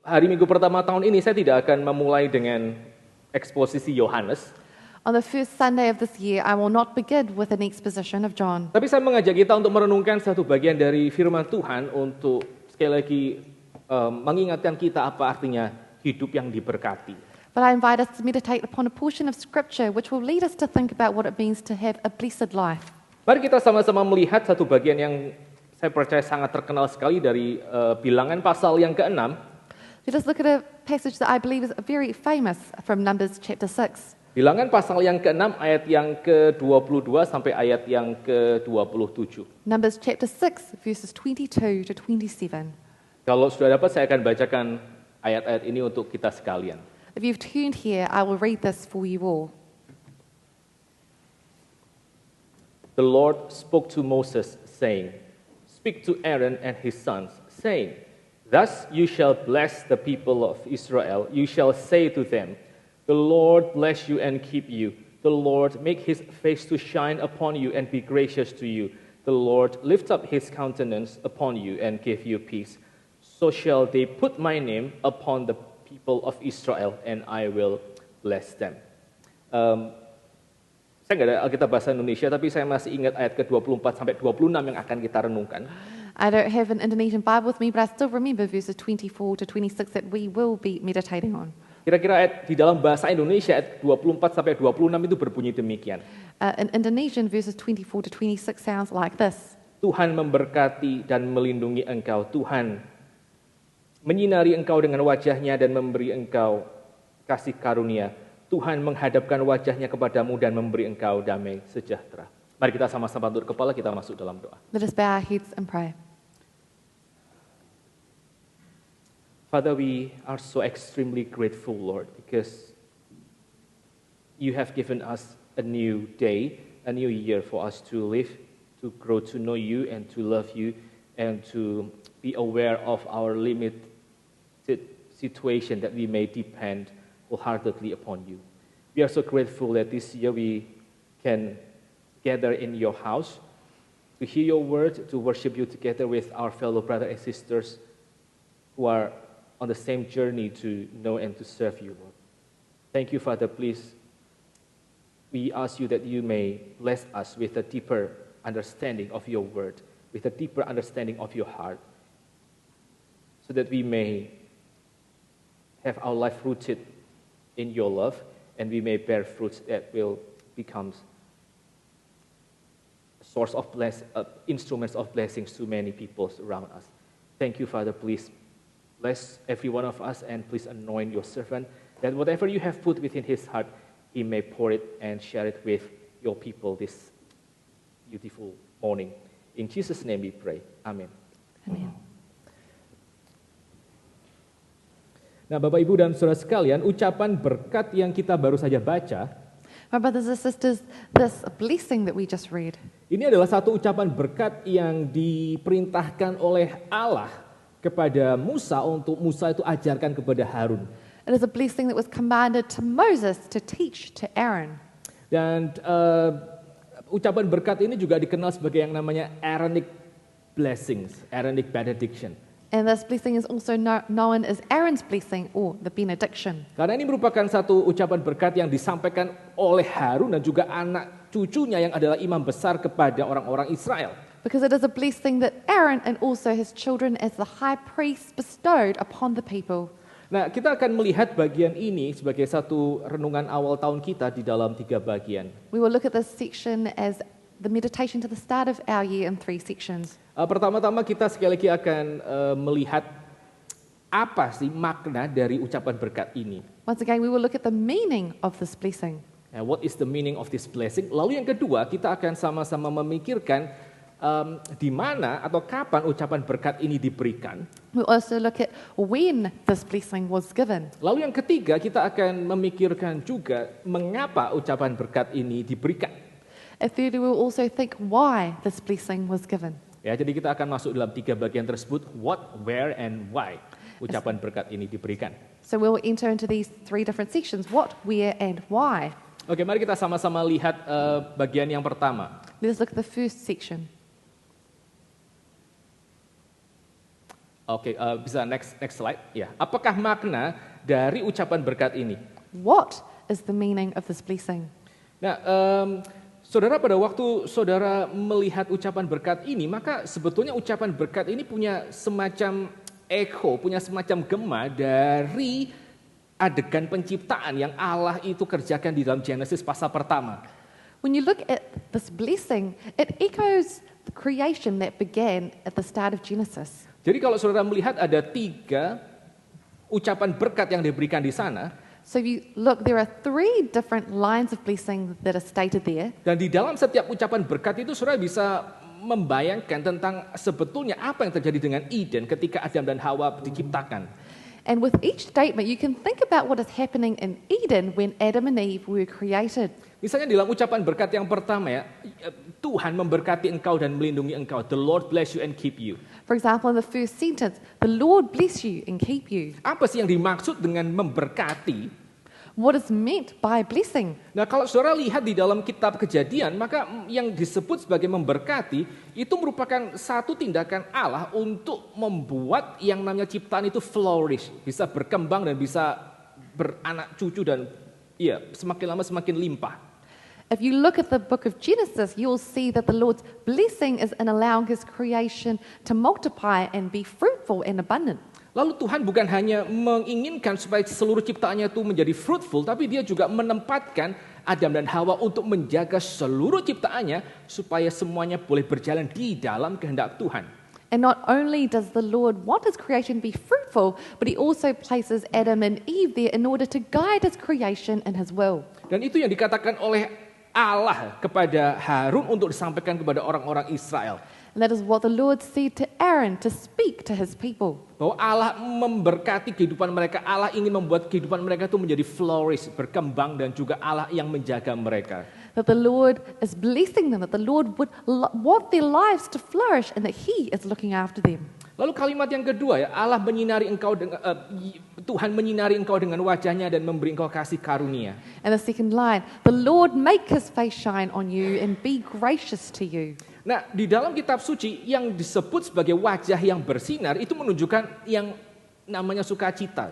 hari Minggu pertama tahun ini saya tidak akan memulai dengan eksposisi Yohanes, On the first Sunday of this year, I will not begin with an exposition of John. tapi saya mengajak kita untuk merenungkan satu bagian dari firman Tuhan untuk sekali lagi mengingatkan kita apa artinya hidup yang diberkati. But I invite us to meditate upon a portion of Scripture which will lead us to think about what it means to have a blessed life. Mari kita sama-sama melihat satu bagian yang saya percaya sangat terkenal sekali dari Bilangan pasal yang ke-6. Let us look at a passage that I believe is very famous from Numbers chapter 6. Bilangan pasal yang ke-6 ayat yang ke-22 sampai ayat yang ke-27. Numbers chapter 6, verses 22 to 27. Kalau sudah dapat saya akan bacakan ayat-ayat ini untuk kita sekalian. If you've turned here, I will read this for you all. The Lord spoke to Moses, saying, "Speak to Aaron and his sons, saying, Thus you shall bless the people of Israel. You shall say to them, The Lord bless you and keep you. The Lord make his face to shine upon you and be gracious to you. The Lord lift up his countenance upon you and give you peace. So shall they put my name upon the people of Israel, and I will bless them." Saya nggak ada Alkitab bahasa Indonesia, tapi saya masih ingat ayat ke-24 sampai 26 yang akan kita renungkan. I don't have an Indonesian Bible with me, but I still remember verses 24 to 26 that we will be meditating on. Kira-kira ayat di dalam bahasa Indonesia ayat 24 sampai 26 itu berbunyi demikian. In Indonesian, verses 24 to 26 sounds like this. Tuhan memberkati dan melindungi engkau. Tuhan menyinari engkau dengan wajahnya dan memberi engkau kasih karunia. Tuhan menghadapkan wajahnya kepadamu dan memberi engkau damai sejahtera. Mari kita sama-sama tunduk kepala, kita masuk dalam doa. Let us bow our heads and pray. Father, we are so extremely grateful, Lord, because you have given us a new day, a new year for us to live, to grow to know you and to love you and to be aware of our limited situation that we may depend wholeheartedly upon you. We are so grateful that this year we can gather in your house to hear your word, to worship you together with our fellow brothers and sisters who are on the same journey to know and to serve you, Lord. Thank you, Father. Please, we ask you that you may bless us with a deeper understanding of your word, with a deeper understanding of your heart, so that we may have our life rooted in your love, and we may bear fruits that will become source of instruments of blessings to many people around us. Thank you, Father. Please bless every one of us, and please anoint your servant, that whatever you have put within his heart, he may pour it and share it with your people this beautiful morning. In Jesus' name we pray. Amen. Amen. Nah, Bapak, Ibu, dan Saudara sekalian, ucapan berkat yang kita baru saja baca, My brothers and sisters, this blessing that we just read, ini adalah satu ucapan berkat yang diperintahkan oleh Allah kepada Musa untuk Musa itu ajarkan kepada Harun. it is a blessing that was commanded to Moses to teach to Aaron. Dan ucapan berkat ini juga dikenal sebagai yang namanya Aaronic blessings, Aaronic benediction. And this blessing is also known as Aaron's blessing or the benediction. Karena ini merupakan satu ucapan berkat yang disampaikan oleh Harun dan juga anak cucunya yang adalah imam besar kepada orang-orang Israel. Because it is a blessing that Aaron and also his children as the high priest bestowed upon the people. Nah, kita akan melihat bagian ini sebagai satu renungan awal tahun kita di dalam 3 bagian. We will look at this section as the meditation to the start of our year in 3 sections. Pertama-tama kita sekali lagi akan melihat apa sih makna dari ucapan berkat ini. Once again, we will look at the meaning of this blessing. What is the meaning of this blessing? Lalu yang kedua, kita akan sama-sama memikirkan di mana atau kapan ucapan berkat ini diberikan. We'll also look at when this blessing was given. Lalu yang ketiga, kita akan memikirkan juga mengapa ucapan berkat ini diberikan. And thirdly, we will also think why this blessing was given. Ya, jadi kita akan masuk dalam 3 bagian tersebut, what, where, and why ucapan berkat ini diberikan. So we'll enter into these 3 different sections, what, where, and why. Oke, mari kita sama-sama lihat bagian yang pertama. Let us look at the first section. Oke, bisa next slide. Ya, apakah makna dari ucapan berkat ini? What is the meaning of this blessing? Nah, saudara, pada waktu saudara melihat ucapan berkat ini, maka sebetulnya ucapan berkat ini punya semacam echo, punya semacam gema dari adegan penciptaan yang Allah itu kerjakan di dalam Genesis pasal pertama. When you look at this blessing, it echoes the creation that began at the start of Genesis. Jadi kalau saudara melihat ada 3 ucapan berkat yang diberikan di sana, So if you look, there are 3 different lines of blessing that are stated there. dan di dalam setiap ucapan berkat itu saudara bisa membayangkan tentang sebetulnya apa yang terjadi dengan Eden ketika Adam dan Hawa diciptakan. And with each statement, you can think about what is happening in Eden when Adam and Eve were created. Misalnya dalam ucapan berkat yang pertama ya, Tuhan memberkati engkau dan melindungi engkau. The Lord bless you and keep you. For example, in the first sentence, the Lord bless you and keep you. Apa sih yang dimaksud dengan memberkati? What is meant by blessing? Nah, kalau saudara lihat di dalam kitab Kejadian, maka yang disebut sebagai memberkati itu merupakan satu tindakan Allah untuk membuat yang namanya ciptaan itu flourish, bisa berkembang dan bisa beranak cucu dan ya semakin lama semakin limpah. If you look at the book of Genesis, you'll see that the Lord's blessing is in allowing his creation to multiply and be fruitful and abundant. Lalu Tuhan bukan hanya menginginkan supaya seluruh ciptaannya itu menjadi fruitful, tapi dia juga menempatkan Adam dan Hawa untuk menjaga seluruh ciptaannya supaya semuanya boleh berjalan di dalam kehendak Tuhan. And not only does the Lord want his creation be fruitful, but he also places Adam and Eve there in order to guide his creation in his will. Dan itu yang dikatakan oleh Allah kepada Harun untuk disampaikan kepada orang-orang Israel. And that is what the Lord said to Aaron to speak to his people. Bahwa Allah memberkati kehidupan mereka, Allah ingin membuat kehidupan mereka itu menjadi flourish, berkembang dan juga Allah yang menjaga mereka. That the Lord is blessing them, that the Lord would want their lives to flourish and that he is looking after them. Lalu kalimat yang kedua ya, Allah menyinari engkau dengan Tuhan menyinari engkau dengan wajahnya dan memberi engkau kasih karunia. And the second line, the Lord make his face shine on you and be gracious to you. Nah, di dalam kitab suci yang disebut sebagai wajah yang bersinar itu menunjukkan yang namanya sukacita.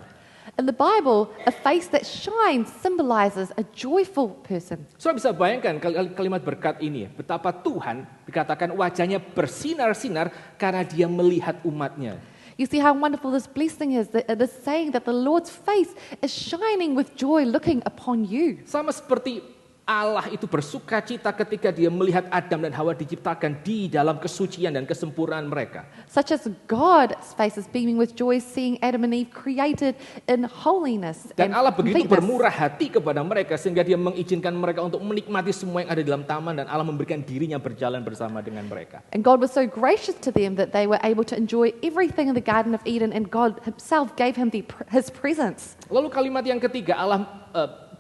In the Bible, a face that shines symbolizes a joyful person. Saudara bisa bayangkan kalimat berkat ini ya, betapa Tuhan dikatakan wajahnya bersinar-sinar karena dia melihat umatnya. You see how wonderful this blessing is, that it is saying that the Lord's face is shining with joy looking upon you. Sama seperti Allah itu bersuka cita ketika dia melihat Adam dan Hawa diciptakan di dalam kesucian dan kesempurnaan mereka. Such as God's face is beaming with joy seeing Adam and Eve created in holiness Dan and Allah begitu completeness. bermurah hati kepada mereka sehingga dia mengizinkan mereka untuk menikmati semua yang ada di dalam taman dan Allah memberikan dirinya berjalan bersama dengan mereka. And God was so gracious to them that they were able to enjoy everything in the Garden of Eden, and God himself gave him his presence. Lalu kalimat yang ketiga,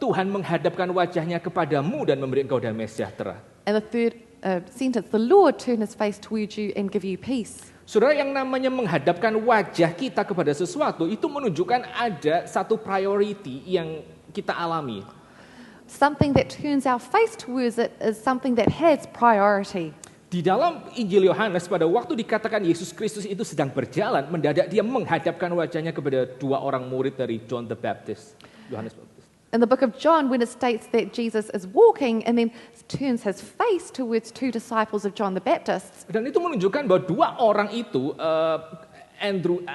Tuhan menghadapkan wajahnya kepadamu dan memberi engkau damai sejahtera. And the third sentence, the Lord turn his face towards you and give you peace. Saudara, yang namanya menghadapkan wajah kita kepada sesuatu itu menunjukkan ada satu priority yang kita alami. Something that turns our face towards it is something that has priority. Di dalam Injil Yohanes pada waktu dikatakan Yesus Kristus itu sedang berjalan, mendadak dia menghadapkan wajahnya kepada 2 orang murid dari John the Baptist, Yohanes Baptis. In the book of John, when it states that Jesus is walking and then turns his face towards 2 disciples of John the Baptist. Dan itu menunjukkan bahwa 2 orang itu,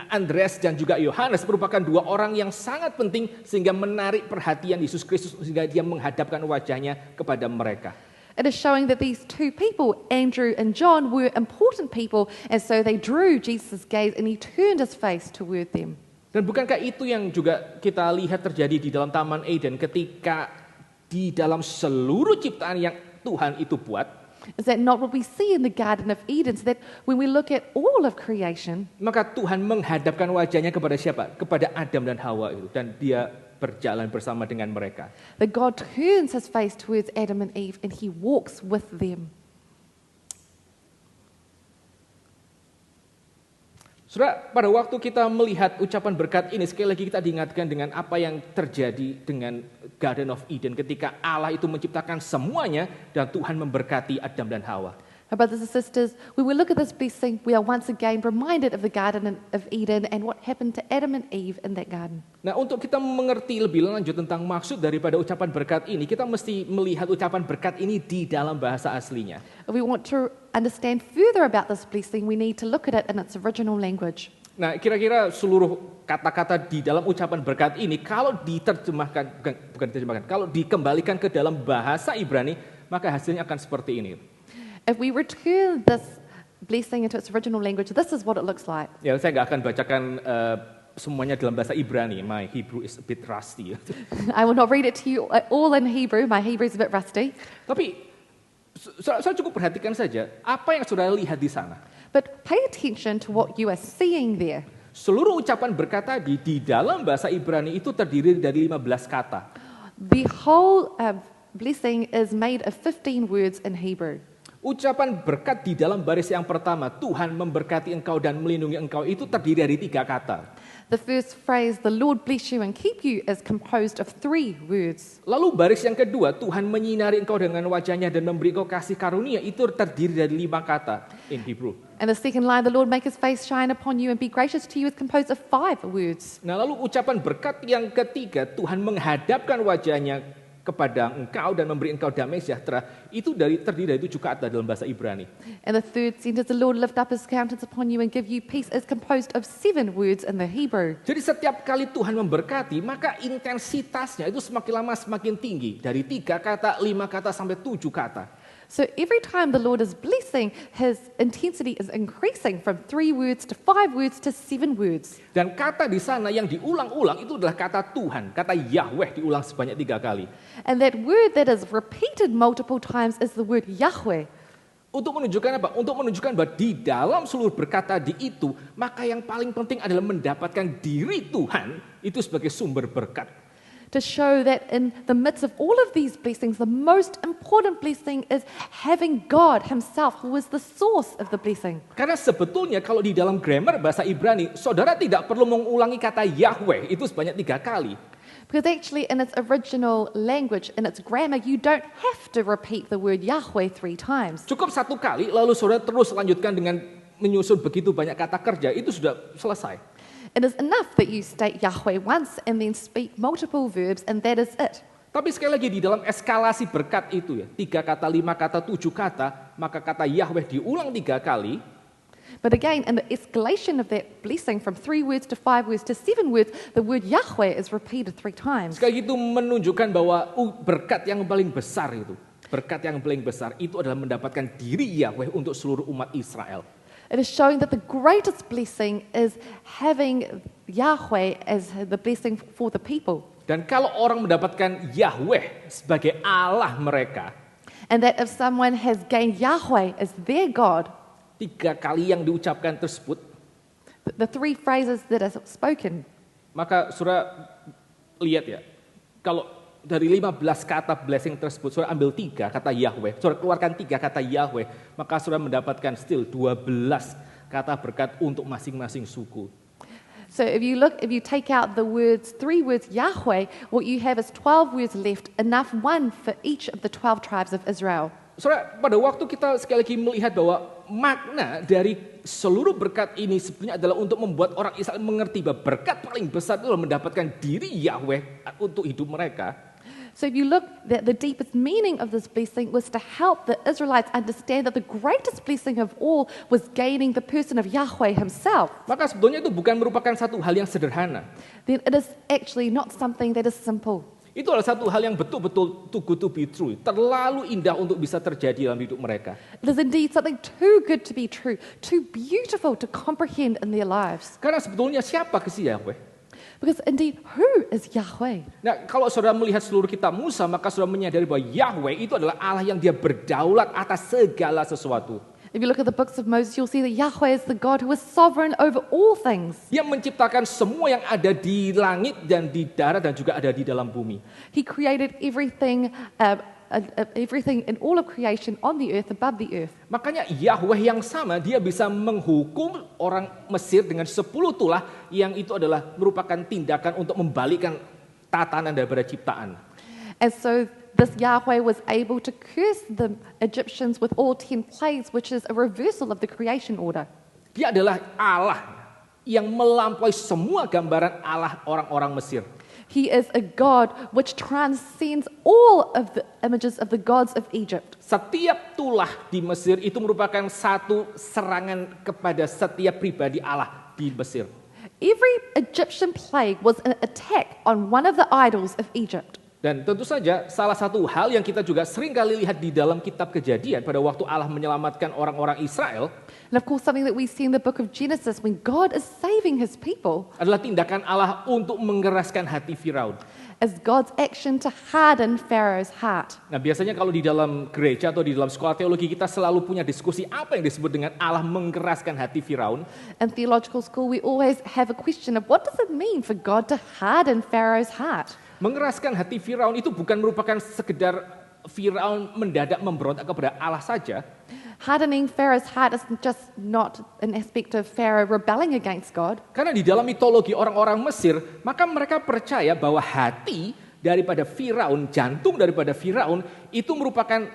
Andreas dan juga Yohanes merupakan 2 orang yang sangat penting sehingga menarik perhatian Yesus Kristus sehingga dia menghadapkan wajahnya kepada mereka. It is showing that these 2 people, Andrew and John, were important people, and so they drew Jesus' gaze and he turned his face toward them. Dan bukankah itu yang juga kita lihat terjadi di dalam Taman Eden ketika di dalam seluruh ciptaan yang Tuhan itu buat, Is that not what we see in the Garden of Eden? So that when we look at all of creation, maka Tuhan menghadapkan wajahnya kepada siapa? Kepada Adam dan Hawa itu, dan dia berjalan bersama dengan mereka. that God turns his face towards Adam and Eve and he walks with them. Saudara, pada waktu kita melihat ucapan berkat ini, sekali lagi kita diingatkan dengan apa yang terjadi dengan Garden of Eden ketika Allah itu menciptakan semuanya dan Tuhan memberkati Adam dan Hawa. Now, brothers and sisters, when we look at this blessing, we are once again reminded of the Garden of Eden and what happened to Adam and Eve in that garden. Nah, untuk kita mengerti lebih lanjut tentang maksud daripada ucapan berkat ini, kita mesti melihat ucapan berkat ini di dalam bahasa aslinya. If we want to understand further about this blessing, we need to look at it in its original language. Nah, kira-kira seluruh kata-kata di dalam ucapan berkat ini, kalau diterjemahkan, bukan diterjemahkan, kalau dikembalikan ke dalam bahasa Ibrani, maka hasilnya akan seperti ini. If we return this blessing into its original language, this is what it looks like. Ya, saya nggak akan bacakan semuanya dalam bahasa Ibrani. My Hebrew is a bit rusty. I will not read it to you all in Hebrew. My Hebrew is a bit rusty. Tapi saya cukup perhatikan saja apa yang saudara lihat di sana. But pay attention to what you are seeing there. Seluruh ucapan berkat tadi di dalam bahasa Ibrani itu terdiri dari 15 kata. The whole blessing is made of 15 words in Hebrew. Ucapan berkat di dalam baris yang pertama, Tuhan memberkati engkau dan melindungi engkau, itu terdiri dari 3 kata. The first phrase, the Lord bless you and keep you, is composed of 3 words. Lalu baris yang kedua, Tuhan menyinari engkau dengan wajahnya dan memberi engkau kasih karunia, itu terdiri dari 5 kata in Hebrew. And the second line, the Lord make his face shine upon you and be gracious to you, is composed of 5 words. Nah, lalu ucapan berkat yang ketiga, Tuhan menghadapkan wajahnya kepada engkau dan memberi engkau damai sejahtera, itu terdiri dari 7 kata dalam bahasa Ibrani. And the third sentence, the Lord lift up his countenance upon you and give you peace, is composed of 7 words in the Hebrew. Jadi setiap kali Tuhan memberkati, maka intensitasnya itu semakin lama semakin tinggi. Dari 3 kata, 5 kata, sampai 7 kata. So every time the Lord is blessing, his intensity is increasing from 3 words to 5 words to 7 words. Dan kata di sana yang diulang-ulang itu adalah kata Tuhan, kata Yahweh diulang sebanyak 3 kali. And that word that is repeated multiple times is the word Yahweh. Untuk menunjukkan apa? Untuk menunjukkan bahwa di dalam seluruh berkat tadi itu, maka yang paling penting adalah mendapatkan diri Tuhan itu sebagai sumber berkat. To show that in the midst of all of these blessings, the most important blessing is having God himself, who is the source of the blessing. Karena sebetulnya kalau di dalam grammar bahasa Ibrani, saudara tidak perlu mengulangi kata Yahweh itu sebanyak 3 kali. Because actually in its original language, in its grammar, you don't have to repeat the word Yahweh 3 times. Cukup 1 kali, lalu saudara terus lanjutkan dengan menyusun begitu banyak kata kerja, itu sudah selesai. It is enough that you state Yahweh once and then speak multiple verbs, and that is it. Tapi sekali lagi di dalam eskalasi berkat itu ya, 3 kata, 5 kata, 7 kata, maka kata Yahweh diulang 3 kali. But again, in the escalation of that blessing from 3 words to 5 words to 7 words, the word Yahweh is repeated 3 times. Sekali itu menunjukkan bahwa berkat yang paling besar itu, berkat yang paling besar itu adalah mendapatkan diri Yahweh untuk seluruh umat Israel. It is showing that the greatest blessing is having Yahweh as the blessing for the people. Dan kalau orang mendapatkan Yahweh sebagai Allah mereka, And that if someone has gained Yahweh as their God, 3 kali yang diucapkan tersebut, the 3 phrases that are spoken, maka saudara lihat ya, kalau dari 15 kata blessing tersebut, saudara ambil 3 kata Yahweh, saudara keluarkan 3 kata Yahweh, maka saudara mendapatkan still 12 kata berkat untuk masing-masing suku. So if you take out the 3 words Yahweh, what you have is 12 words left, enough one for each of the 12 tribes of Israel. Saudara, pada waktu kita sekali lagi melihat bahwa makna dari seluruh berkat ini sebenarnya adalah untuk membuat orang Israel mengerti bahwa berkat paling besar itu adalah mendapatkan diri Yahweh untuk hidup mereka. So if you look, the deepest meaning of this blessing was to help the Israelites understand that the greatest blessing of all was gaining the person of Yahweh himself. Maka sebetulnya itu bukan merupakan satu hal yang sederhana. Then it is actually not something that is simple. Itu adalah satu hal yang betul-betul too good to be true. Terlalu indah untuk bisa terjadi dalam hidup mereka. It is indeed something too good to be true, too beautiful to comprehend in their lives. Karena sebetulnya siapa si Yahweh? Because indeed, who is Yahweh? Nah, kalau saudara melihat seluruh kitab Musa, maka saudara menyadari bahwa Yahweh itu adalah Allah yang dia berdaulat atas segala sesuatu. If you look at the books of Moses, you'll see that Yahweh is the God who is sovereign over all things. Dia menciptakan semua yang ada di langit dan di darat dan juga ada di dalam bumi. He created everything in all of creation on the earth, above the earth. Makanya Yahweh yang sama, dia bisa menghukum orang Mesir dengan 10 tulah yang itu adalah merupakan tindakan untuk membalikkan tatanan daripada ciptaan. And so this Yahweh was able to curse the Egyptians with all 10 plagues, which is a reversal of the creation order. Dia adalah Allah yang melampaui semua gambaran Allah orang-orang Mesir. He is a God which transcends all of the images of the gods of Egypt. Setiap tulah di Mesir itu merupakan satu serangan kepada setiap pribadi Allah di Mesir. Every Egyptian plague was an attack on one of the idols of Egypt. Dan tentu saja salah satu hal yang kita juga sering kali lihat di dalam kitab Kejadian pada waktu Allah menyelamatkan orang-orang Israel And of course, something that we see in the book of Genesis, when God is saving his people, adalah tindakan Allah untuk mengeraskan hati Firaun. is God's action to harden Pharaoh's heart. Nah, biasanya kalau di dalam gereja atau di dalam sekolah teologi kita selalu punya diskusi apa yang disebut dengan Allah mengeraskan hati Firaun. In theological school, we always have a question of what does it mean for God to harden Pharaoh's heart? Mengeraskan hati Firaun itu bukan merupakan sekedar Firaun mendadak memberontak kepada Allah saja, Hardening Pharaoh's heart is just not an aspect of Pharaoh rebelling against God. karena di dalam mitologi orang-orang Mesir, maka mereka percaya bahwa hati daripada Firaun, jantung daripada Firaun itu merupakan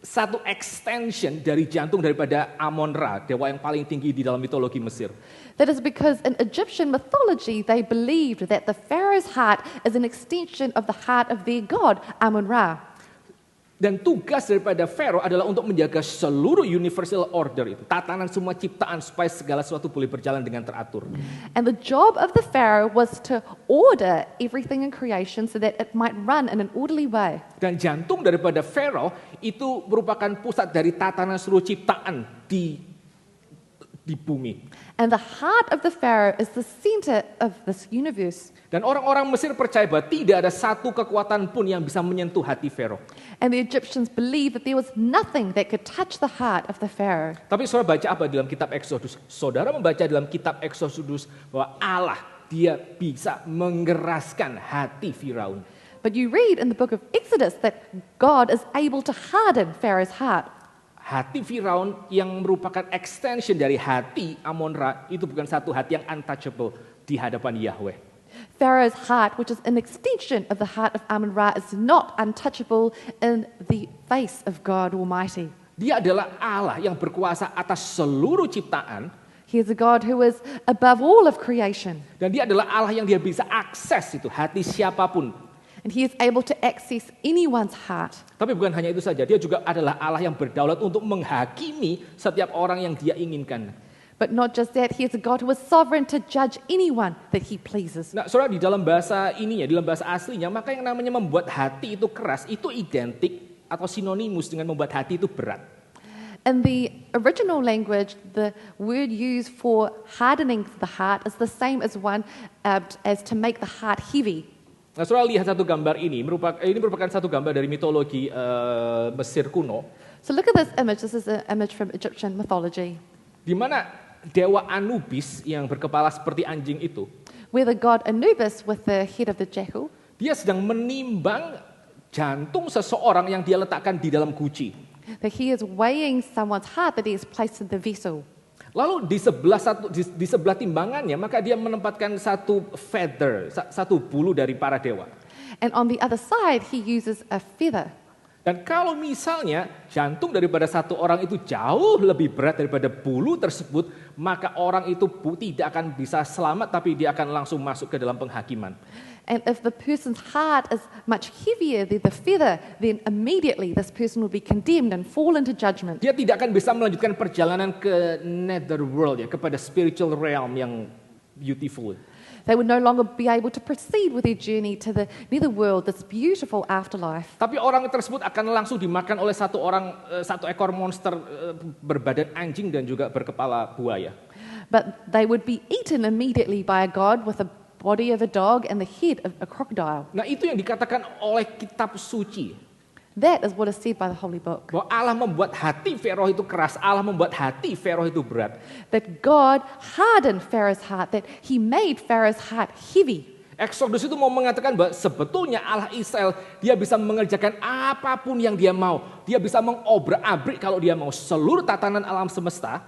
satu extension dari jantung daripada Amon-Ra, dewa yang paling tinggi di dalam mitologi Mesir. That is because in Egyptian mythology, they believed that the Pharaoh's heart is an extension of the heart of their god, Amun-Ra. Dan tugas daripada Pharaoh adalah untuk menjaga seluruh universal order itu, tatanan semua ciptaan supaya segala sesuatu boleh berjalan dengan teratur. And the job of the Pharaoh was to order everything in creation so that it might run in an orderly way. Dan jantung daripada Pharaoh itu merupakan pusat dari tatanan seluruh ciptaan di bumi. And the heart of the Pharaoh is the center of this universe. Dan orang-orang Mesir percaya bahwa tidak ada satu kekuatan pun yang bisa menyentuh hati Pharaoh. And the Egyptians believed that there was nothing that could touch the heart of the Pharaoh. Tapi saudara baca apa dalam kitab Exodus? Saudara membaca dalam kitab Exodus bahwa Allah dia bisa mengeraskan hati Firaun. But you read in the book of Exodus that God is able to harden Pharaoh's heart. Hati Firaun yang merupakan extension dari hati Amon-Ra itu bukan satu hati yang untouchable di hadapan Yahweh. Pharaoh's heart, which is an extension of the heart of Amun-Ra, is not untouchable in the face of God Almighty. Dia adalah Allah yang berkuasa atas seluruh ciptaan. He is a God who is above all of creation. Dan dia adalah Allah yang dia bisa akses itu hati siapapun. And he is able to access anyone's heart. Tapi bukan hanya itu saja, dia juga adalah Allah yang berdaulat untuk menghakimi setiap orang yang dia inginkan. But not just that, he is a God who is sovereign to judge anyone that he pleases. Nah, saudara, di dalam bahasa ininya, di dalam bahasa aslinya, maka yang namanya membuat hati itu keras, itu identik atau sinonimus dengan membuat hati itu berat. In the original language, the word used for hardening the heart is the same as as to make the heart heavy. Nah, saudara lihat satu gambar ini merupakan satu gambar dari mitologi Mesir kuno, So look at this image. This is an image from Egyptian mythology, di mana dewa Anubis yang berkepala seperti anjing itu, where the god Anubis, with the head of the jackal, dia sedang menimbang jantung seseorang yang dia letakkan di dalam guci. that he is weighing someone's heart that he has placed in the vessel. Lalu di sebelah timbangannya, maka dia menempatkan satu feather, satu bulu dari para dewa. And on the other side, he uses a feather. Dan kalau misalnya jantung daripada satu orang itu jauh lebih berat daripada bulu tersebut, maka orang itu tidak akan bisa selamat, tapi dia akan langsung masuk ke dalam penghakiman. And if the person's heart is much heavier than the feather, then immediately this person will be condemned and fall into judgment. Dia tidak akan bisa melanjutkan perjalanan ke netherworld, ya, kepada spiritual realm yang beautiful. They would no longer be able to proceed with their journey to the netherworld, this beautiful afterlife. Tapi orang tersebut akan langsung dimakan oleh satu ekor monster berbadan anjing dan juga berkepala buaya. But they would be eaten immediately by a god with a body of a dog and the head of a crocodile. Nah, itu yang dikatakan oleh kitab suci. That is what is said by the Holy Book. Bahwa Allah membuat hati Firaun itu keras, Allah membuat hati Firaun itu berat. That God hardened Pharaoh's heart, that he made Pharaoh's heart heavy. Exodus itu mau mengatakan bahwa sebetulnya Allah Israel, dia bisa mengerjakan apapun yang dia mau. Dia bisa mengobrak-abrik kalau dia mau seluruh tatanan alam semesta.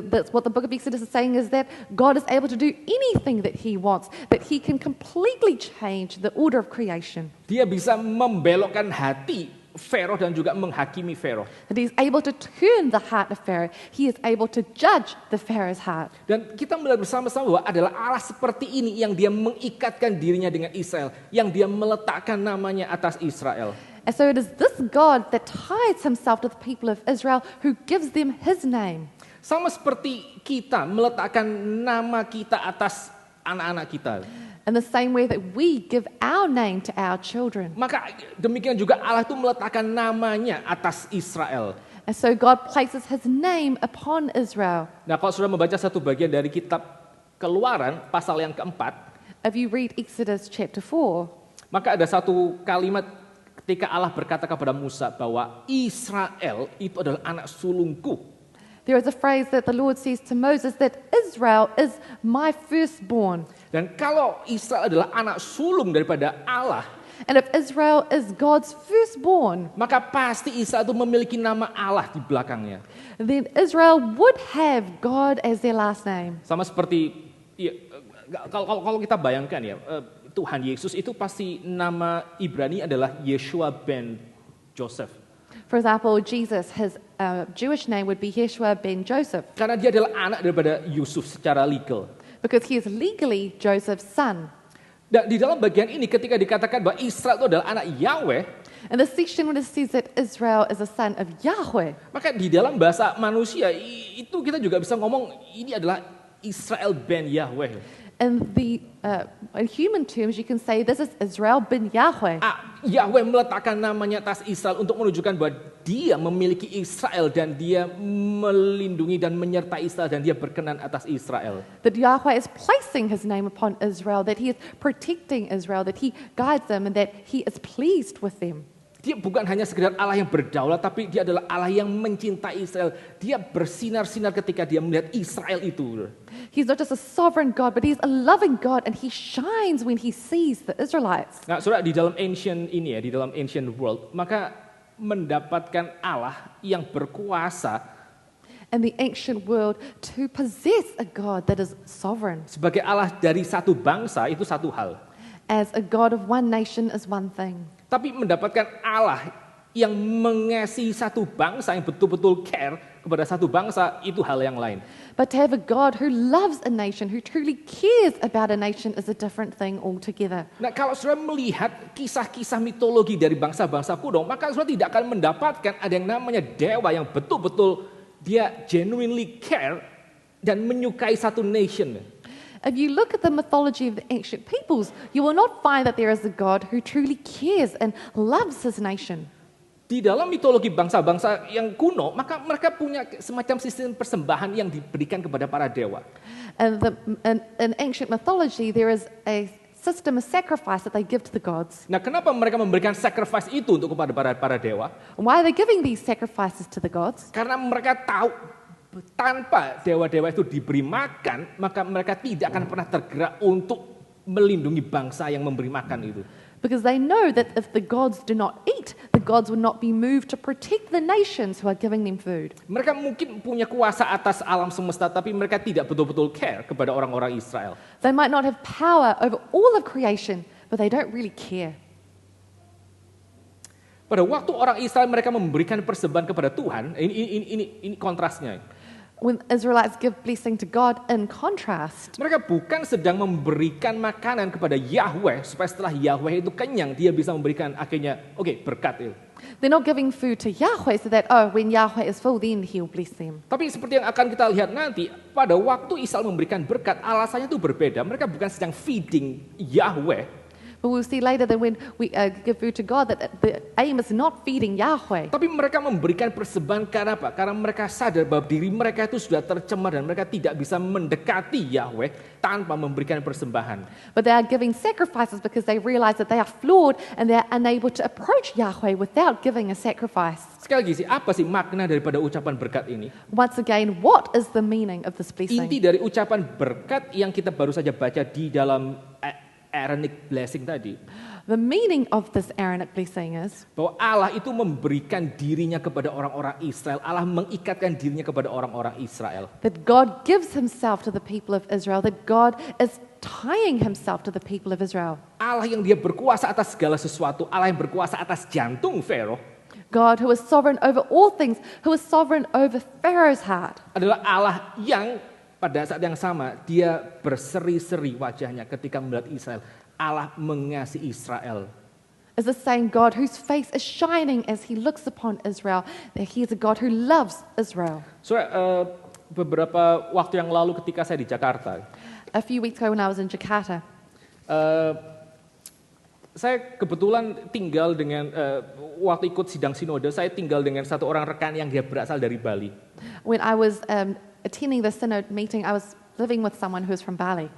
That's what the book of Exodus is saying, is that God is able to do anything that He wants, that He can completely change the order of creation. Dia bisa membelokkan hati Fero dan juga menghakimi Fero. That He's able to turn the heart of Pharaoh. He is able to judge the Pharaoh's heart. Dan kita melihat bersama-sama bahwa adalah Allah seperti ini yang dia mengikatkan dirinya dengan Israel, yang dia meletakkan namanya atas Israel. And so it is this God that ties Himself to the people of Israel, who gives them His name. Sama seperti kita meletakkan nama kita atas anak-anak kita. In the same way that we give our name to our children. Maka demikian juga Allah itu meletakkan namanya atas Israel. And so God places His name upon Israel. Nah, kalau sudah membaca satu bagian dari kitab Keluaran pasal yang keempat, If you read Exodus chapter 4, maka ada satu kalimat ketika Allah berkata kepada Musa bahwa Israel itu adalah anak sulungku. there is a phrase that the Lord says to Moses that Israel is my firstborn. Dan kalau Israel adalah anak sulung daripada Allah, And if Israel is God's firstborn, maka pasti Israel itu memiliki nama Allah di belakangnya. then Israel would have God as their last name. Sama seperti ya, kalau kita bayangkan ya, Tuhan Yesus itu pasti nama Ibrani adalah Yeshua ben Joseph. For example, Jesus, his Jewish name would be Yeshua ben Joseph, Karena dia adalah anak daripada Yusuf secara legal. because he is legally Joseph's son. Dan di dalam bagian ini ketika dikatakan bahwa Israel itu adalah anak Yahweh, And the section when it says that Israel is a son of Yahweh, maka di dalam bahasa manusia itu kita juga bisa ngomong ini adalah Israel ben Yahweh. in human terms, you can say this is Israel ben Yahweh. Yahweh meletakkan namanya atas Israel untuk menunjukkan bahwa dia memiliki Israel dan dia melindungi dan menyertai Israel dan dia berkenan atas Israel. That Yahweh is placing His name upon Israel, that He is protecting Israel, that He guides them, and that He is pleased with them. Dia bukan hanya sekedar Allah yang berdaulat, tapi dia adalah Allah yang mencintai Israel. Dia bersinar-sinar ketika dia melihat Israel itu. He's not just a sovereign God, but He's a loving God, and He shines when He sees the Israelites. Nah, saudara, di dalam ancient ini ya, di dalam ancient world, maka mendapatkan Allah yang berkuasa In the ancient world, to possess a God that is sovereign, sebagai Allah dari satu bangsa itu satu hal. as a God of one nation, is one thing. Tapi mendapatkan Allah yang mengasihi satu bangsa, yang betul-betul care kepada satu bangsa, itu hal yang lain. But to have a God who loves a nation, who truly cares about a nation, is a different thing altogether. Nah, kalau saudara melihat kisah-kisah mitologi dari bangsa-bangsa kuno, maka saudara tidak akan mendapatkan ada yang namanya dewa yang betul-betul dia genuinely care dan menyukai satu nation. If you look at the mythology of the ancient peoples, you will not find that there is a God who truly cares and loves his nation. Di dalam mitologi bangsa-bangsa yang kuno, maka mereka punya semacam sistem persembahan yang diberikan kepada para dewa. And in ancient mythology, there is a system of sacrifice that they give to the gods. Nah, kenapa mereka memberikan sacrifice itu untuk kepada para dewa? Why are they giving these sacrifices to the gods? Karena mereka tahu tanpa dewa-dewa itu diberi makan, maka mereka tidak akan pernah tergerak untuk melindungi bangsa yang memberi makan itu. Because they know that if the gods do not eat, the gods will not be moved to protect the nations who are giving them food. Mereka mungkin punya kuasa atas alam semesta, tapi mereka tidak betul-betul care kepada orang-orang Israel. They might not have power over all of creation, but they don't really care. Pada waktu orang Israel mereka memberikan persembahan kepada Tuhan, ini kontrasnya. When Israelites give blessing to God, in contrast, Mereka bukan sedang memberikan makanan kepada Yahweh supaya setelah Yahweh itu kenyang dia bisa memberikan akhirnya berkat itu. they're not giving food to Yahweh so that, when Yahweh is full, then He'll bless them. Tapi seperti yang akan kita lihat nanti, pada waktu Israel memberikan berkat, alasannya itu berbeda. Mereka bukan sedang feeding Yahweh, But we'll see later that when we give food to God, that the aim is not feeding Yahweh. tapi mereka memberikan persembahan karena apa? Karena mereka sadar bahwa diri mereka itu sudah tercemar dan mereka tidak bisa mendekati Yahweh tanpa memberikan persembahan. But they are giving sacrifices because they realize that they are flawed and they are unable to approach Yahweh without giving a sacrifice. Sekali lagi apa sih makna daripada ucapan berkat ini? Once again, what is the meaning of this blessing? Inti dari ucapan berkat yang kita baru saja baca di dalam Aaronic blessing tadi, The meaning of this Aaronic blessing is bahwa Allah itu memberikan dirinya kepada orang-orang Israel, Allah mengikatkan dirinya kepada orang-orang Israel. that God gives himself to the people of Israel, that God is tying himself to the people of Israel. Allah yang dia berkuasa atas segala sesuatu, Allah yang berkuasa atas jantung Fero, God, who is sovereign over all things, who is sovereign over Pharaoh's heart, adalah Allah yang pada saat yang sama dia berseri-seri wajahnya ketika melihat Israel. Allah mengasihi Israel. is the same God whose face is shining as he looks upon Israel, that he is a God who loves Israel. So, beberapa waktu yang lalu ketika saya di Jakarta, A few weeks ago when I was in Jakarta, saya kebetulan tinggal dengan, waktu ikut sidang sinode, saya tinggal dengan satu orang rekan yang dia berasal dari Bali. when I was attending the synod meeting, I was living with someone who was from Bali.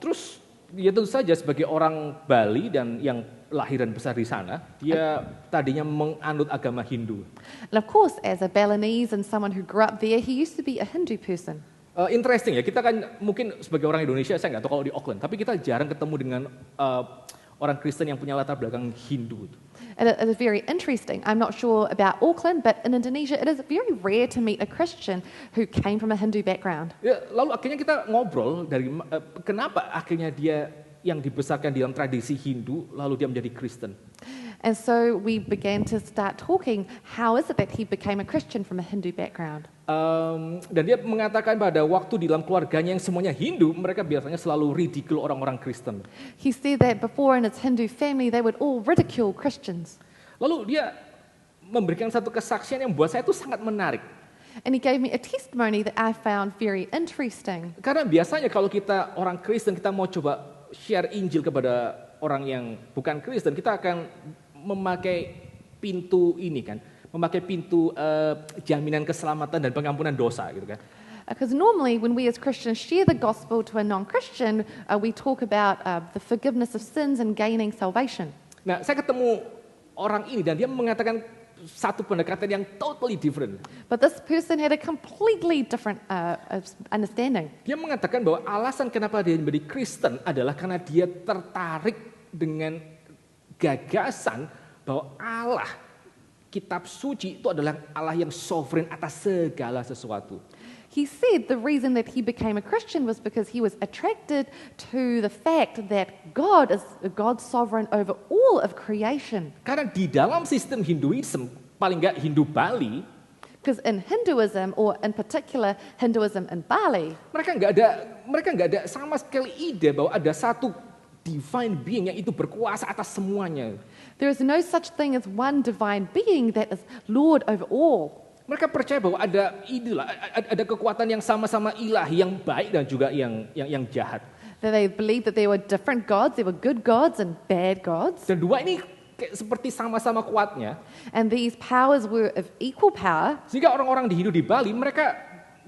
Terus dia tentu saja sebagai orang Bali dan yang lahir dan besar di sana, dia tadinya menganut agama Hindu. And of course, as a Balinese and someone who grew up there, he used to be a Hindu person. Interesting ya, kita kan mungkin sebagai orang Indonesia, saya nggak tahu kalau di Auckland, tapi kita jarang ketemu dengan orang Kristen yang punya latar belakang Hindu. And it is very interesting. I'm not sure about Auckland, but in Indonesia, it is very rare to meet a Christian who came from a Hindu background. Ya, lalu akhirnya kita ngobrol dari kenapa akhirnya dia yang dibesarkan di dalam tradisi Hindu, lalu dia menjadi Kristen. And so we began to start talking, how is it that he became a Christian from a Hindu background? Dan dia mengatakan pada waktu di dalam keluarganya yang semuanya Hindu, mereka biasanya selalu ridicule orang-orang Kristen. He said that before in his Hindu family, they would all ridicule Christians. Lalu dia memberikan satu kesaksian yang buat saya itu sangat menarik. And he gave me a testimony that I found very interesting. Karena biasanya kalau kita orang Kristen, kita mau coba share Injil kepada orang yang bukan Kristen, kita akan memakai pintu ini kan, memakai pintu jaminan keselamatan dan pengampunan dosa gitu kan. Because normally when we as Christians share the gospel to a non-Christian, we talk about the forgiveness of sins and gaining salvation. Nah, saya ketemu orang ini dan dia mengatakan satu pendekatan yang totally different. But this person had a completely different understanding. Dia mengatakan bahwa alasan kenapa dia menjadi Kristen adalah karena dia tertarik dengan gagasan bahwa Allah, kitab suci itu adalah Allah yang sovereign atas segala sesuatu. He said the reason that he became a Christian was because he was attracted to the fact that God is God's sovereign over all of creation. Karena di dalam sistem Hinduism, paling nggak Hindu Bali, Because in Hinduism, or in particular Hinduism in Bali, mereka nggak ada sama sekali ide bahwa ada satu divine being yang itu berkuasa atas semuanya. there is no such thing as one divine being that is Lord over all. Mereka percaya bahwa ada inilah, ada kekuatan yang sama-sama ilahi, yang baik dan juga yang jahat. That they believed that there were different gods, there were good gods and bad gods, Dan dua ini kayak seperti sama-sama kuatnya. and these powers were of equal power. Sehingga orang-orang di Hindu di Bali,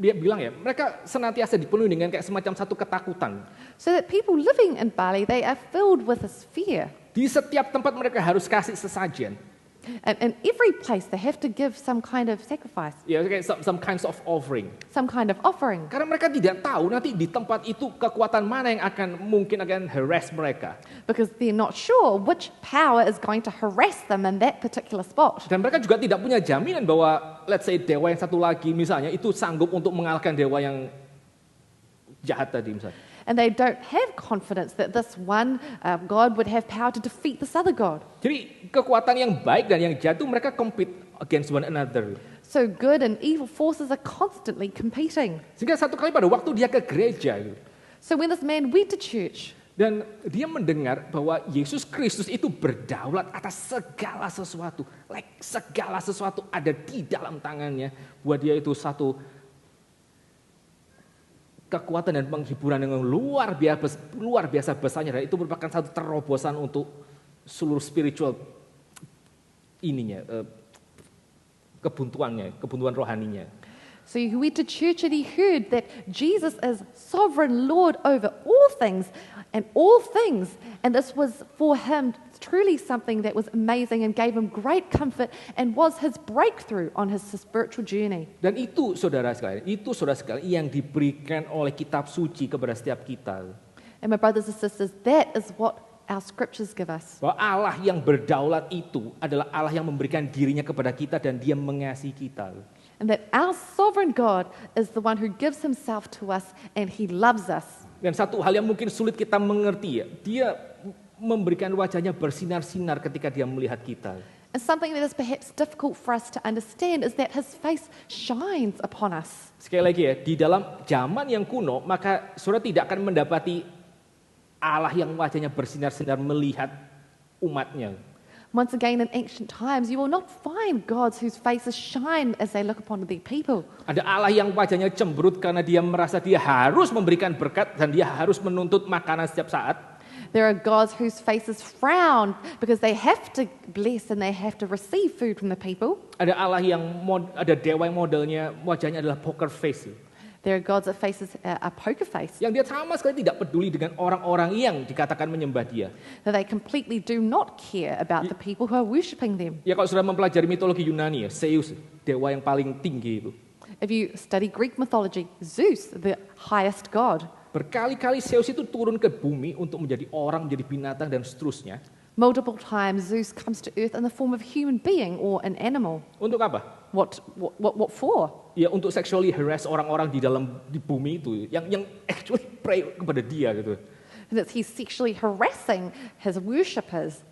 dia bilang ya, mereka senantiasa dipenuhi dengan kayak semacam satu ketakutan. So that people living in Bali, they are filled with this fear. Di setiap tempat mereka harus kasih sesajen. And in every place, they have to give some kind of sacrifice, Ya, kayak some kinds of offering. some kind of offering. Karena mereka tidak tahu nanti di tempat itu kekuatan mana yang mungkin akan harass mereka. Because they're not sure which power is going to harass them in that particular spot. Dan mereka juga tidak punya jaminan bahwa let's say dewa yang satu lagi misalnya itu sanggup untuk mengalahkan dewa yang jahat tadi misalnya. And they don't have confidence that this one God would have power to defeat this other God. Jadi kekuatan yang baik dan yang jahat itu mereka compete against one another. So good and evil forces are constantly competing. Sehingga satu kali pada waktu dia ke gereja gitu, So when this man went to church, dan dia mendengar bahwa Yesus Kristus itu berdaulat atas segala sesuatu. Segala sesuatu ada di dalam tangannya. Buat dia itu satu kekuatan dan penghiburan yang luar biasa besarnya. Dan itu merupakan satu terobosan untuk seluruh spiritual kebuntuan rohaninya. so he went to church and he heard that Jesus is sovereign Lord over all things. And this was for him truly something that was amazing and gave him great comfort and was his breakthrough on his spiritual journey. Dan itu saudara sekalian yang diberikan oleh kitab suci kepada setiap kita. And my brothers and sisters, that is what our scriptures give us. Bahwa Allah yang berdaulat itu adalah Allah yang memberikan dirinya kepada kita dan dia mengasihi kita. And that our sovereign God is the one who gives himself to us and he loves us. Dan satu hal yang mungkin sulit kita mengerti ya, dia memberikan wajahnya bersinar-sinar ketika dia melihat kita. And something that is perhaps difficult for us to understand is that his face shines upon us. Sekali lagi ya, di dalam zaman yang kuno, maka saudara tidak akan mendapati Allah yang wajahnya bersinar-sinar melihat umatnya. Once again, in ancient times, you will not find gods whose faces shine as they look upon their people. Ada Allah yang wajahnya cemberut karena dia merasa dia harus memberikan berkat dan dia harus menuntut makanan setiap saat. There are gods whose faces frown because they have to bless and they have to receive food from the people. Ada Allah yang ada dewa yang modelnya wajahnya adalah poker face. There are gods that faces a poker face. Yang dia sama sekali tidak peduli dengan orang-orang yang dikatakan menyembah dia. That they completely do not care about the people who are worshipping them. Ya kalau sudah mempelajari mitologi Yunani ya, Zeus, dewa yang paling tinggi itu. If you study Greek mythology, Zeus, the highest god. Berkali-kali Zeus itu turun ke bumi untuk menjadi orang, menjadi binatang dan seterusnya. Multiple times Zeus comes to earth in the form of a human being or an animal. Untuk apa? What for? Ya untuk sexually harass orang-orang di bumi itu yang actually pray kepada dia gitu. And that he's sexually harassing his worshippers.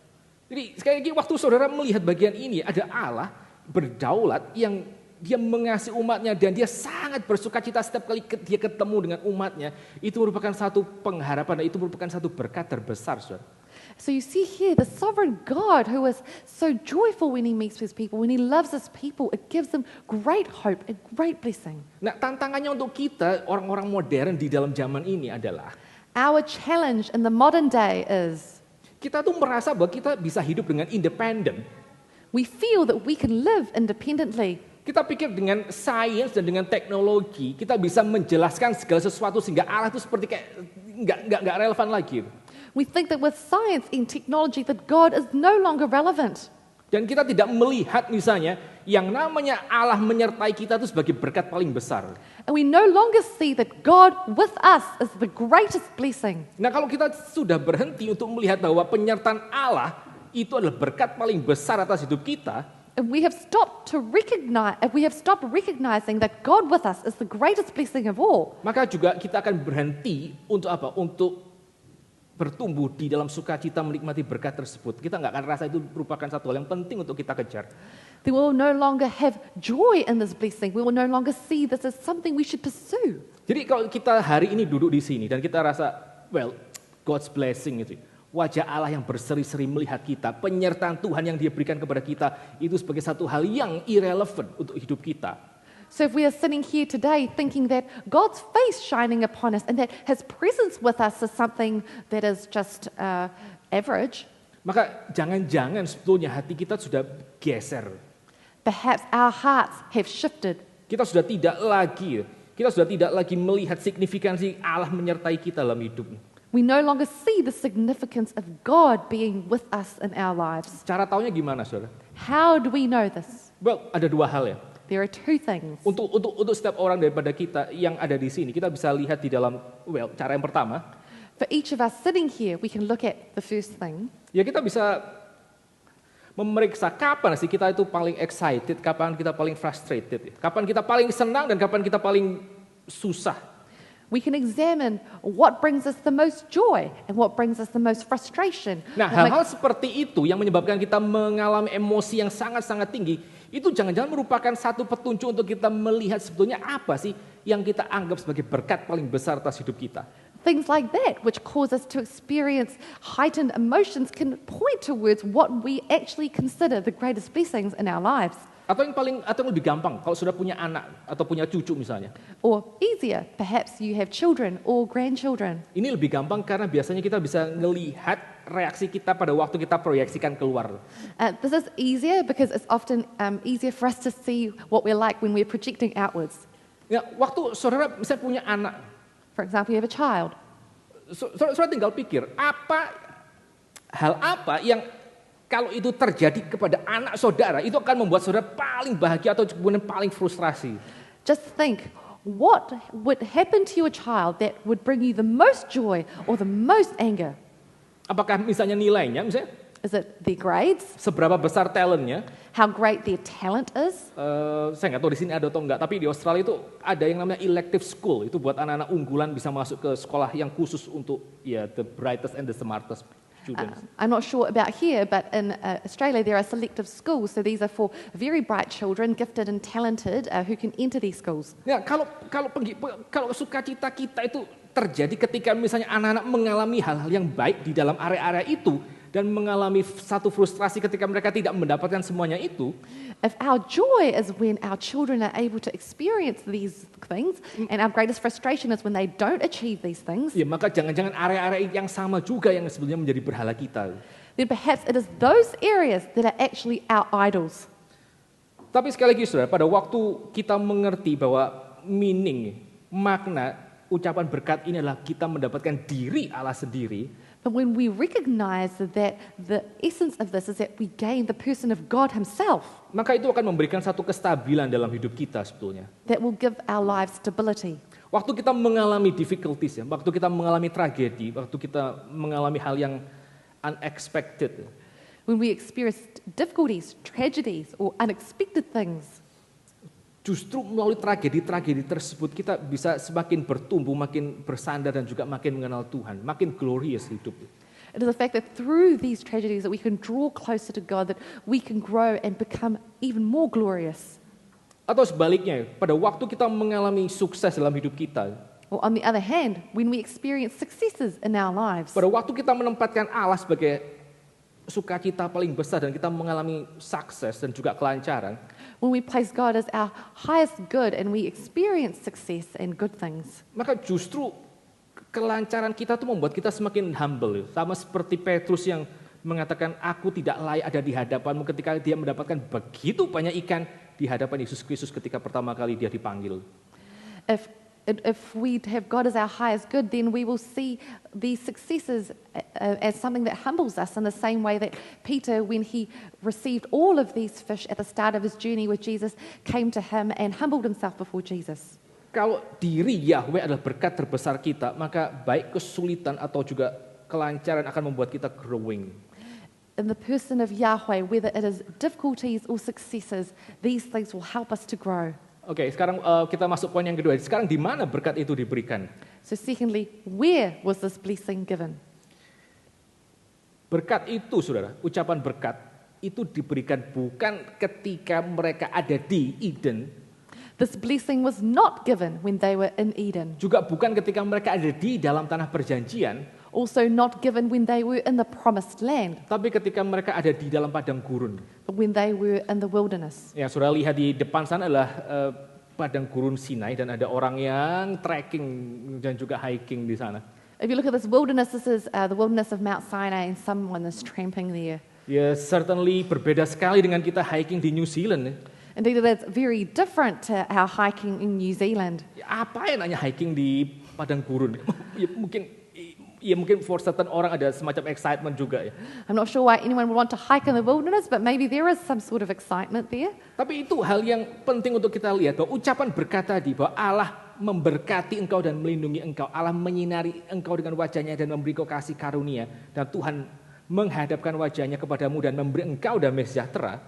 Jadi sekali lagi waktu saudara melihat bagian ini ada Allah berdaulat yang dia mengasihi umatnya dan dia sangat bersuka cita setiap kali dia ketemu dengan umatnya. Itu merupakan satu pengharapan dan itu merupakan satu berkat terbesar, saudara. So you see here the sovereign God who is so joyful when he meets with people, when he loves his people, it gives them great hope and great blessing. Nah tantangannya untuk kita orang-orang modern di dalam zaman ini adalah Our challenge in the modern day is kita tuh merasa bahwa kita bisa hidup dengan independen. we feel that we can live independently. Kita pikir dengan sains dan dengan teknologi kita bisa menjelaskan segala sesuatu sehingga Allah itu seperti kayak nggak relevan lagi. We think that with science and technology that God is no longer relevant. Dan kita tidak melihat misalnya yang namanya Allah menyertai kita itu sebagai berkat paling besar. And we no longer see that God with us is the greatest blessing. Nah kalau kita sudah berhenti untuk melihat bahwa penyertaan Allah itu adalah berkat paling besar atas hidup kita, If we have stopped recognizing that God with us is the greatest blessing of all, maka juga kita akan berhenti untuk apa? Untuk bertumbuh di dalam sukacita menikmati berkat tersebut. Kita nggak akan rasa itu merupakan satu hal yang penting untuk kita kejar. then we will no longer have joy in this blessing. We will no longer see this as something we should pursue. Jadi kalau kita hari ini duduk di sini dan kita rasa, well, God's blessing itu, wajah Allah yang berseri-seri melihat kita, penyertaan Tuhan yang Dia berikan kepada kita, itu sebagai satu hal yang irrelevant untuk hidup kita. So if we are sitting here today thinking that God's face shining upon us and that his presence with us is something that is just average, Maka jangan-jangan sebetulnya hati kita sudah geser. perhaps our hearts have shifted. Kita sudah tidak lagi melihat signifikansi Allah menyertai kita dalam hidup. We no longer see the significance of God being with us in our lives. Cara taunya gimana, saudara? How do we know this? Well, ada dua hal ya. There are two things. Untuk setiap orang daripada kita yang ada di sini, kita bisa lihat di dalam, cara yang pertama, For each of us sitting here, we can look at the first thing. ya kita bisa memeriksa kapan sih kita itu paling excited, kapan kita paling frustrated, kapan kita paling senang dan kapan kita paling susah. We can examine what brings us the most joy and what brings us the most frustration. Nah, What hal-hal seperti itu yang menyebabkan kita mengalami emosi yang sangat-sangat tinggi, itu jangan-jangan merupakan satu petunjuk untuk kita melihat sebetulnya apa sih yang kita anggap sebagai berkat paling besar atas hidup kita. Things like that, which cause us to experience heightened emotions, can point towards what we actually consider the greatest blessings in our lives. Atau yang lebih gampang, kalau sudah punya anak atau punya cucu misalnya. Or easier, perhaps you have children or grandchildren. Ini lebih gampang karena biasanya kita bisa ngelihat reaksi kita pada waktu kita proyeksikan keluar. This is easier because it's often easier for us to see what we're like when we're projecting outwards. Ya, waktu saudara misalnya punya anak, For example, you have a child. saudara tinggal pikir, hal apa yang kalau itu terjadi kepada anak saudara, itu akan membuat saudara paling bahagia atau kemudian paling frustrasi. Just think, what would happen to your child that would bring you the most joy or the most anger? Apakah misalnya nilainya, misalnya Is it their grades? seberapa besar talentnya? How great their talent is? Saya nggak tahu di sini ada atau enggak, tapi di Australia itu ada yang namanya elective school. Itu buat anak-anak unggulan bisa masuk ke sekolah yang khusus untuk ya the brightest and the smartest students. I'm not sure about here, but in Australia there are selective schools. So these are for very bright children, gifted and talented, who can enter these schools. Ya, kalau sukacita kita itu terjadi ketika misalnya anak-anak mengalami hal-hal yang baik di dalam area-area itu dan mengalami satu frustrasi ketika mereka tidak mendapatkan semuanya itu. If our joy is when our children are able to experience these things, and our greatest frustration is when they don't achieve these things, Ya, maka jangan-jangan area-area yang sama juga yang sebenarnya menjadi berhala kita. then perhaps it is those areas that are actually our idols. Tapi sekali lagi saudara, pada waktu kita mengerti bahwa makna ucapan berkat ini adalah kita mendapatkan diri Allah sendiri, But when we recognize that the essence of this is that we gain the person of God Himself, maka itu akan memberikan satu kestabilan dalam hidup kita sebetulnya. that will give our lives stability. Waktu kita mengalami difficulties, ya, waktu kita mengalami tragedi, waktu kita mengalami hal yang unexpected, When we experience difficulties, tragedies, or unexpected things, justru melalui tragedi-tragedi tersebut kita bisa semakin bertumbuh, makin bersandar dan juga makin mengenal Tuhan, makin glorious hidup. it is the fact that through these tragedies that we can draw closer to God, that we can grow and become even more glorious. Atau sebaliknya, pada waktu kita mengalami sukses dalam hidup kita, Or on the other hand, when we experience successes in our lives, pada waktu kita menempatkan Allah sebagai sukacita paling besar dan kita mengalami sukses dan juga kelancaran, when we place God as our highest good and we experience success and good things, maka justru kelancaran kita tuh membuat kita semakin humble. Sama seperti Petrus yang mengatakan, aku tidak layak ada di hadapanmu ketika dia mendapatkan begitu banyak ikan di hadapan Yesus Kristus ketika pertama kali dia dipanggil. If we have God as our highest good, then we will see these successes as something that humbles us in the same way that Peter, when he received all of these fish at the start of his journey with Jesus, came to him and humbled himself before Jesus. Kalau diri Yahweh adalah berkat terbesar kita, maka baik kesulitan atau juga kelancaran akan membuat kita growing. In the person of Yahweh, whether it is difficulties or successes, these things will help us to grow. Oke, sekarang kita masuk poin yang kedua. Sekarang di mana berkat itu diberikan? So secondly, where was this blessing given? Berkat itu, saudara, ucapan berkat itu diberikan bukan ketika mereka ada di Eden, This blessing was not given when they were in Eden, juga bukan ketika mereka ada di dalam tanah perjanjian, also not given when they were in the promised land, tapi ketika mereka ada di dalam padang gurun. but when they were in the wilderness. Ya, saudara lihat di depan sana adalah padang gurun Sinai dan ada orang yang trekking dan juga hiking di sana. If you look at this wilderness is the wilderness of Mount Sinai, and someone is tramping there. Ya, certainly berbeda sekali dengan kita hiking di New Zealand. Indeed, it's very different to our hiking in New Zealand. Ya, apa enaknya hiking di padang gurun? Ya, mungkin for certain orang ada semacam excitement juga ya. I'm not sure why anyone would want to hike in the wilderness, but maybe there is some sort of excitement there. Tapi itu hal yang penting untuk kita lihat, bahwa ucapan berkat tadi, bahwa Allah memberkati engkau dan melindungi engkau, Allah menyinari engkau dengan wajahnya dan memberi kau kasih karunia, dan Tuhan menghadapkan wajahnya kepadamu dan memberi engkau damai sejahtera.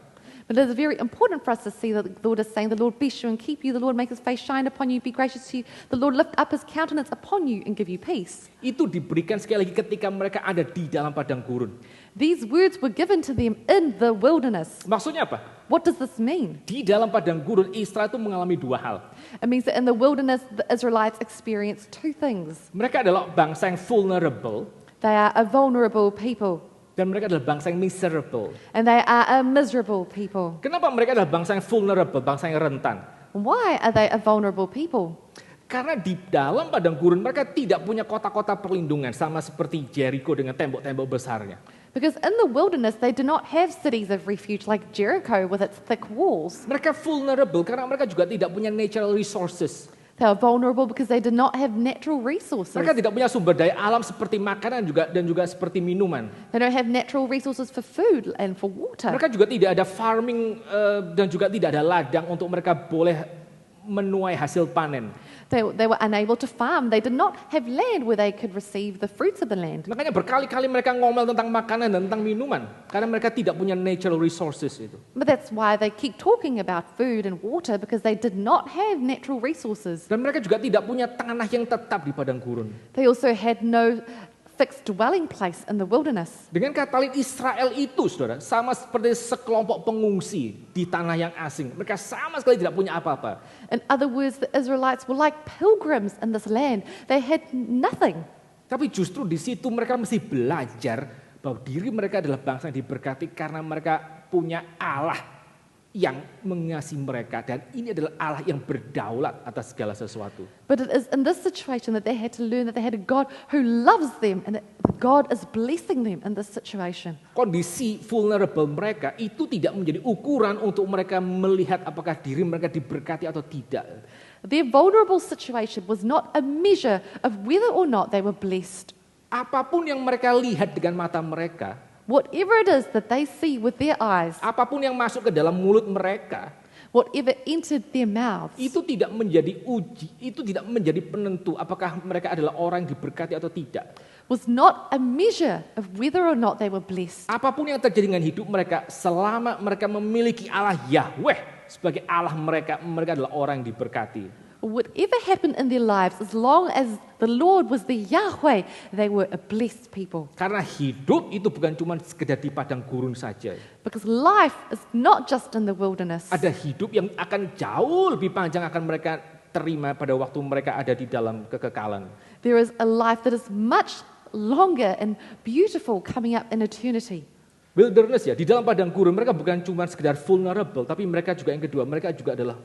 But it is very important for us to see that the Lord is saying, the Lord bless you and keep you, the Lord make his face shine upon you, be gracious to you, the Lord lift up his countenance upon you and give you peace. Itu diberikan sekali lagi ketika mereka ada di dalam padang gurun. These words were given to them in the wilderness. Maksudnya apa? What does this mean? Di dalam padang gurun Israel itu mengalami dua hal. It means that in the wilderness, the Israelites experienced two things. Mereka adalah bangsa yang vulnerable, They are a vulnerable people, dan mereka adalah bangsa yang miserable. and they are a miserable people. Kenapa mereka adalah bangsa yang vulnerable, bangsa yang rentan? Why are they a vulnerable people? Karena di dalam padang gurun mereka tidak punya kota-kota perlindungan, sama seperti Jericho dengan tembok-tembok besarnya. Because in the wilderness, they do not have cities of refuge like Jericho with its thick walls. Mereka vulnerable karena mereka juga tidak punya natural resources. They are vulnerable because they do not have natural resources. Mereka tidak punya sumber daya alam seperti makanan dan juga seperti minuman. They don't have natural resources for food and for water. Mereka juga tidak ada farming dan juga tidak ada ladang untuk mereka boleh menuai hasil panen. They were unable to farm. They did not have land where they could receive the fruits of the land. Makanya berkali-kali mereka ngomel tentang makanan dan tentang minuman. Karena mereka tidak punya natural resources itu. But that's why they keep talking about food and water, because they did not have natural resources. Dan mereka juga tidak punya tanah yang tetap di padang gurun. They also had no fixed dwelling place in the wilderness. Dengan kata lain, Israel itu, saudara, sama seperti sekelompok pengungsi di tanah yang asing. Mereka sama sekali tidak punya apa-apa. In other words, the Israelites were like pilgrims in this land. They had nothing. Tapi justru di situ mereka mesti belajar bahwa diri mereka adalah bangsa yang diberkati karena mereka punya Allah yang mengasihi mereka. Dan ini adalah Allah yang berdaulat atas segala sesuatu. But it is in this situation that they had to learn that they had a God who loves them and that God is blessing them in this situation. Kondisi vulnerable mereka itu tidak menjadi ukuran untuk mereka melihat apakah diri mereka diberkati atau tidak. Their vulnerable situation was not a measure of whether or not they were blessed. Apapun yang mereka lihat dengan mata mereka, Whatever it is that they see with their eyes, apapun yang masuk ke dalam mulut mereka, whatever entered their mouths, itu tidak menjadi uji, itu tidak menjadi penentu apakah mereka adalah orang yang diberkati atau tidak. was not a measure of whether or not they were blessed. Apapun yang terjadi dengan hidup mereka, selama mereka memiliki Allah Yahweh sebagai Allah mereka, mereka adalah orang yang diberkati. Whatever happened in their lives, as long as the Lord was the Yahweh, they were a blessed people. Karena hidup itu bukan cuma sekedar di padang gurun saja. Because life is not just in the wilderness. Ada hidup yang akan jauh lebih panjang akan mereka terima pada waktu mereka ada di dalam kekekalan. There is a life that is much longer and beautiful coming up in eternity. Wilderness ya, di dalam padang gurun mereka bukan cuma sekedar vulnerable, tapi mereka juga yang kedua, mereka juga adalah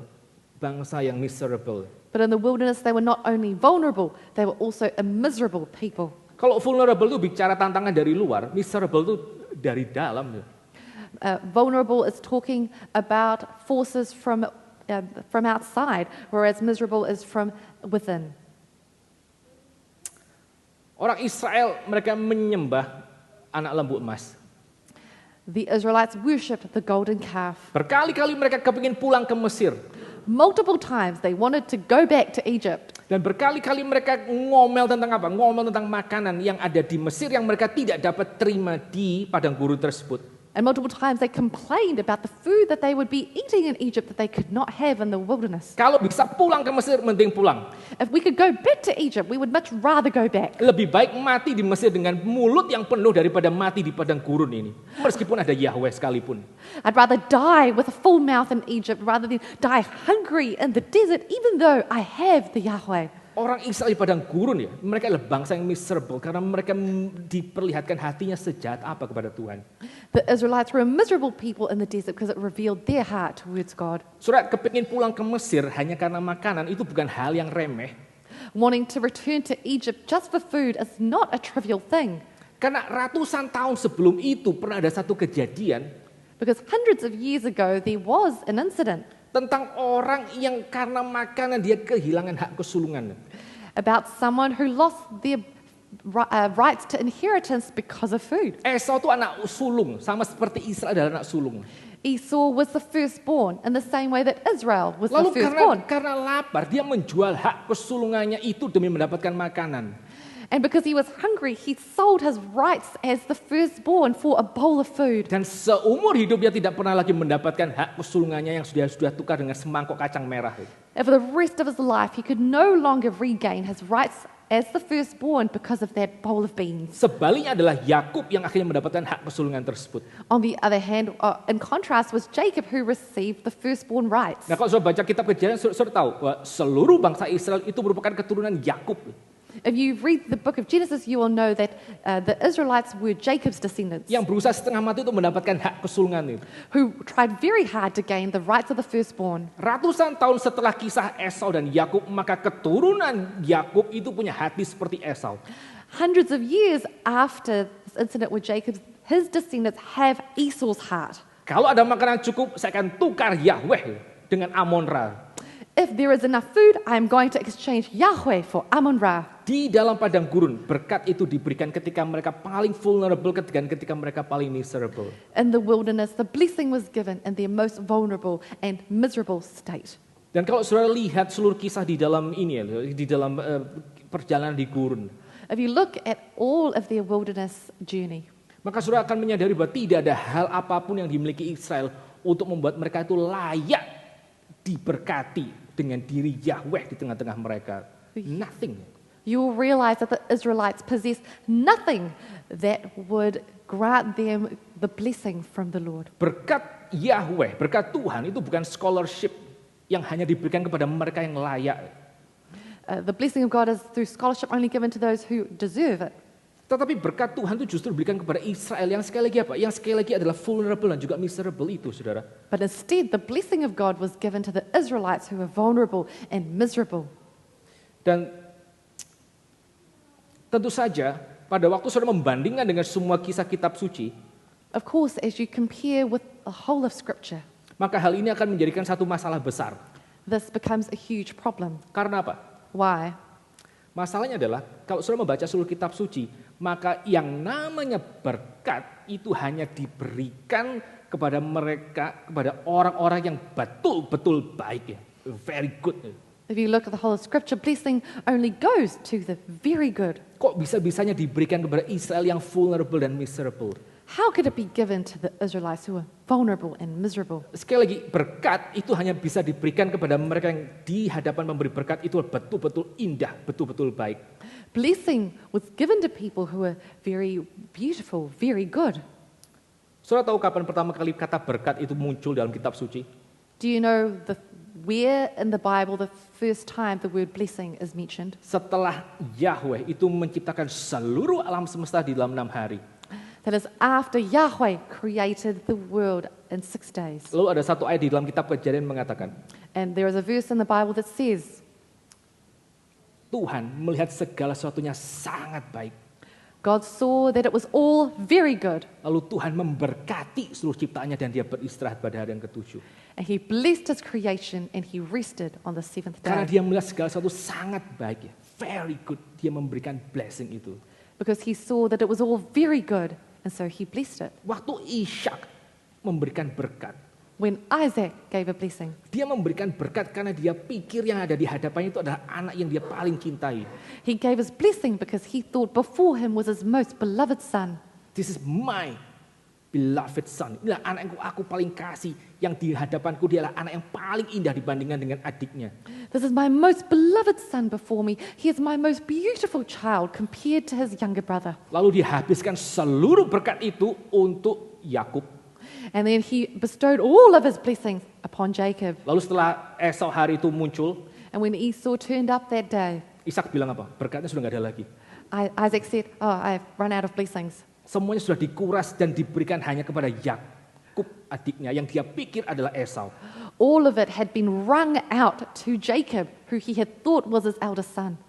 bangsa yang miserable. But in the wilderness, they were not only vulnerable, they were also a miserable people. Kalau vulnerable itu bicara tantangan dari luar, miserable itu dari dalam. Vulnerable is talking about forces from outside, whereas miserable is from within. Orang Israel mereka menyembah anak lembu emas. The Israelites worshipped the golden calf. Berkali-kali mereka kepingin pulang ke Mesir. Multiple times they wanted to go back to Egypt. Dan berkali-kali mereka ngomel tentang apa? Ngomel tentang makanan yang ada di Mesir yang mereka tidak dapat terima di padang gurun tersebut. And multiple times they complained about the food that they would be eating in Egypt that they could not have in the wilderness. Kalau bisa pulang ke Mesir, mending pulang. If we could go back to Egypt, we would much rather go back. Lebih baik mati di Mesir dengan mulut yang penuh daripada mati di padang gurun ini. Meskipun ada Yahweh sekalipun. I'd rather die with a full mouth in Egypt rather than die hungry in the desert, even though I have the Yahweh. Orang Israel di padang gurun ya, mereka adalah bangsa yang miserable karena mereka diperlihatkan hatinya sejahat apa kepada Tuhan. The Israelites were a miserable people in the desert because it revealed their heart towards God. Saudara, kepingin pulang ke Mesir hanya karena makanan itu bukan hal yang remeh. Wanting to return to Egypt just for food is not a trivial thing. Karena ratusan tahun sebelum itu pernah ada satu kejadian Because hundreds of years ago, there was an incident tentang orang yang karena makanan dia kehilangan hak kesulungan. about someone who lost their rights to inheritance because of food. Esau itu anak sulung, sama seperti Israel adalah anak sulung. Esau was the firstborn in the same way that Israel was Lalu the firstborn. karena lapar, dia menjual hak kesulungannya itu demi mendapatkan makanan. And because he was hungry, he sold his rights as the firstborn for a bowl of food. Dan seumur hidup dia tidak pernah lagi mendapatkan hak kesulungannya yang sudah tukar dengan semangkok kacang merah. And for the rest of his life, he could no longer regain his rights as the firstborn because of that bowl of beans. Sebaliknya adalah Yakub yang akhirnya mendapatkan hak kesulungan tersebut. On the other hand, in contrast, was Jacob who received the firstborn rights. Nah, kalau sudah baca kitab Kejadian, sudah tahu bahwa seluruh bangsa Israel itu merupakan keturunan Yakub. If you read the book of Genesis, you will know that the Israelites were Jacob's descendants Yang berusaha setengah mati itu mendapatkan hak kesulungan itu. who tried very hard to gain the rights of the firstborn. Ratusan tahun setelah kisah Esau dan Yakub, maka keturunan Yakub itu punya hati seperti Esau. Hundreds of years after this incident with Jacob, his descendants have Esau's heart. Kalau ada makanan cukup, saya akan tukar Yahweh dengan Amon-Ra. If there is enough food, I am going to exchange Yahweh for Amun-Ra. Di dalam padang gurun, berkat itu diberikan ketika mereka paling vulnerable, ketika mereka paling miserable. In the wilderness, the blessing was given in their most vulnerable and miserable state. Dan kalau saudara lihat seluruh kisah di dalam ini ya, di dalam perjalanan di gurun, If you look at all of their wilderness journey, maka saudara akan menyadari bahwa tidak ada hal apapun yang dimiliki Israel untuk membuat mereka itu layak diberkati dengan diri Yahweh di tengah-tengah mereka. Nothing. you will realize that the Israelites possess nothing that would grant them the blessing from the Lord. Berkat Yahweh, berkat Tuhan itu bukan scholarship yang hanya diberikan kepada mereka yang layak. The blessing of God is through scholarship only given to those who deserve it. Tetapi berkat Tuhan itu justru diberikan kepada Israel yang sekali lagi apa? Yang sekali lagi adalah vulnerable dan juga miserable itu, saudara. But instead, the blessing of God was given to the Israelites who were vulnerable and miserable. Dan tentu saja pada waktu saudara membandingkan dengan semua kisah kitab suci, Of course, as you compare with the whole of Scripture, maka hal ini akan menjadikan satu masalah besar. this becomes a huge problem. Karena apa? Why? Masalahnya adalah kalau saudara membaca seluruh kitab suci, maka yang namanya berkat itu hanya diberikan kepada mereka, kepada orang-orang yang betul-betul baik ya, very good. If you look at the whole of Scripture, blessing only goes to the very good. Kok bisa-bisanya diberikan kepada Israel yang vulnerable dan miserable? How could it be given to the Israelites who were vulnerable and miserable? Sekali lagi, berkat itu hanya bisa diberikan kepada mereka yang di hadapan memberi berkat itu betul-betul indah, betul-betul baik. Blessing was given to people who were very beautiful, very good. Saudara tahu kapan pertama kali kata berkat itu muncul dalam kitab suci? Do you know where in the Bible the first time the word blessing is mentioned? Setelah Yahweh itu menciptakan seluruh alam semesta di dalam 6 hari. That is after Yahweh created the world in 6 days. Lalu ada satu ayat di dalam kitab Kejadian mengatakan, And there is a verse in the Bible that says, Tuhan melihat segala sesuatunya sangat baik. God saw that it was all very good, Lalu Tuhan memberkati seluruh ciptaannya dan dia beristirahat pada hari yang ke-7. and He blessed His creation, and He rested on the 7th Karena day. dia melihat segala sesuatu sangat baik ya, very good. Dia memberikan blessing itu. Because He saw that it was all very good, and so He blessed it. Waktu Ishak memberikan berkat, When Isaac gave a blessing, dia memberikan berkat karena dia pikir yang ada di hadapannya itu adalah anak yang dia paling cintai. he gave his blessing because he thought before him was his most beloved son. This is my beloved son. Inilah anak yang aku paling kasih, yang di hadapanku dia adalah anak yang paling indah dibandingkan dengan adiknya. This is my most beloved son before me. He is my most beautiful child compared to his younger brother. Lalu dihabiskan seluruh berkat itu untuk Yakub. And then he bestowed all of his blessings upon Jacob. Lalu setelah Esau hari itu muncul, And when Esau turned up that day, Ishak bilang apa? Berkatnya sudah nggak ada lagi. Isaac said, "Oh, I've run out of blessings." Semuanya sudah dikuras dan diberikan hanya kepada Yakub adiknya yang dia pikir adalah Esau. All of it had been wrung out to Jacob, who he had thought was his eldest son.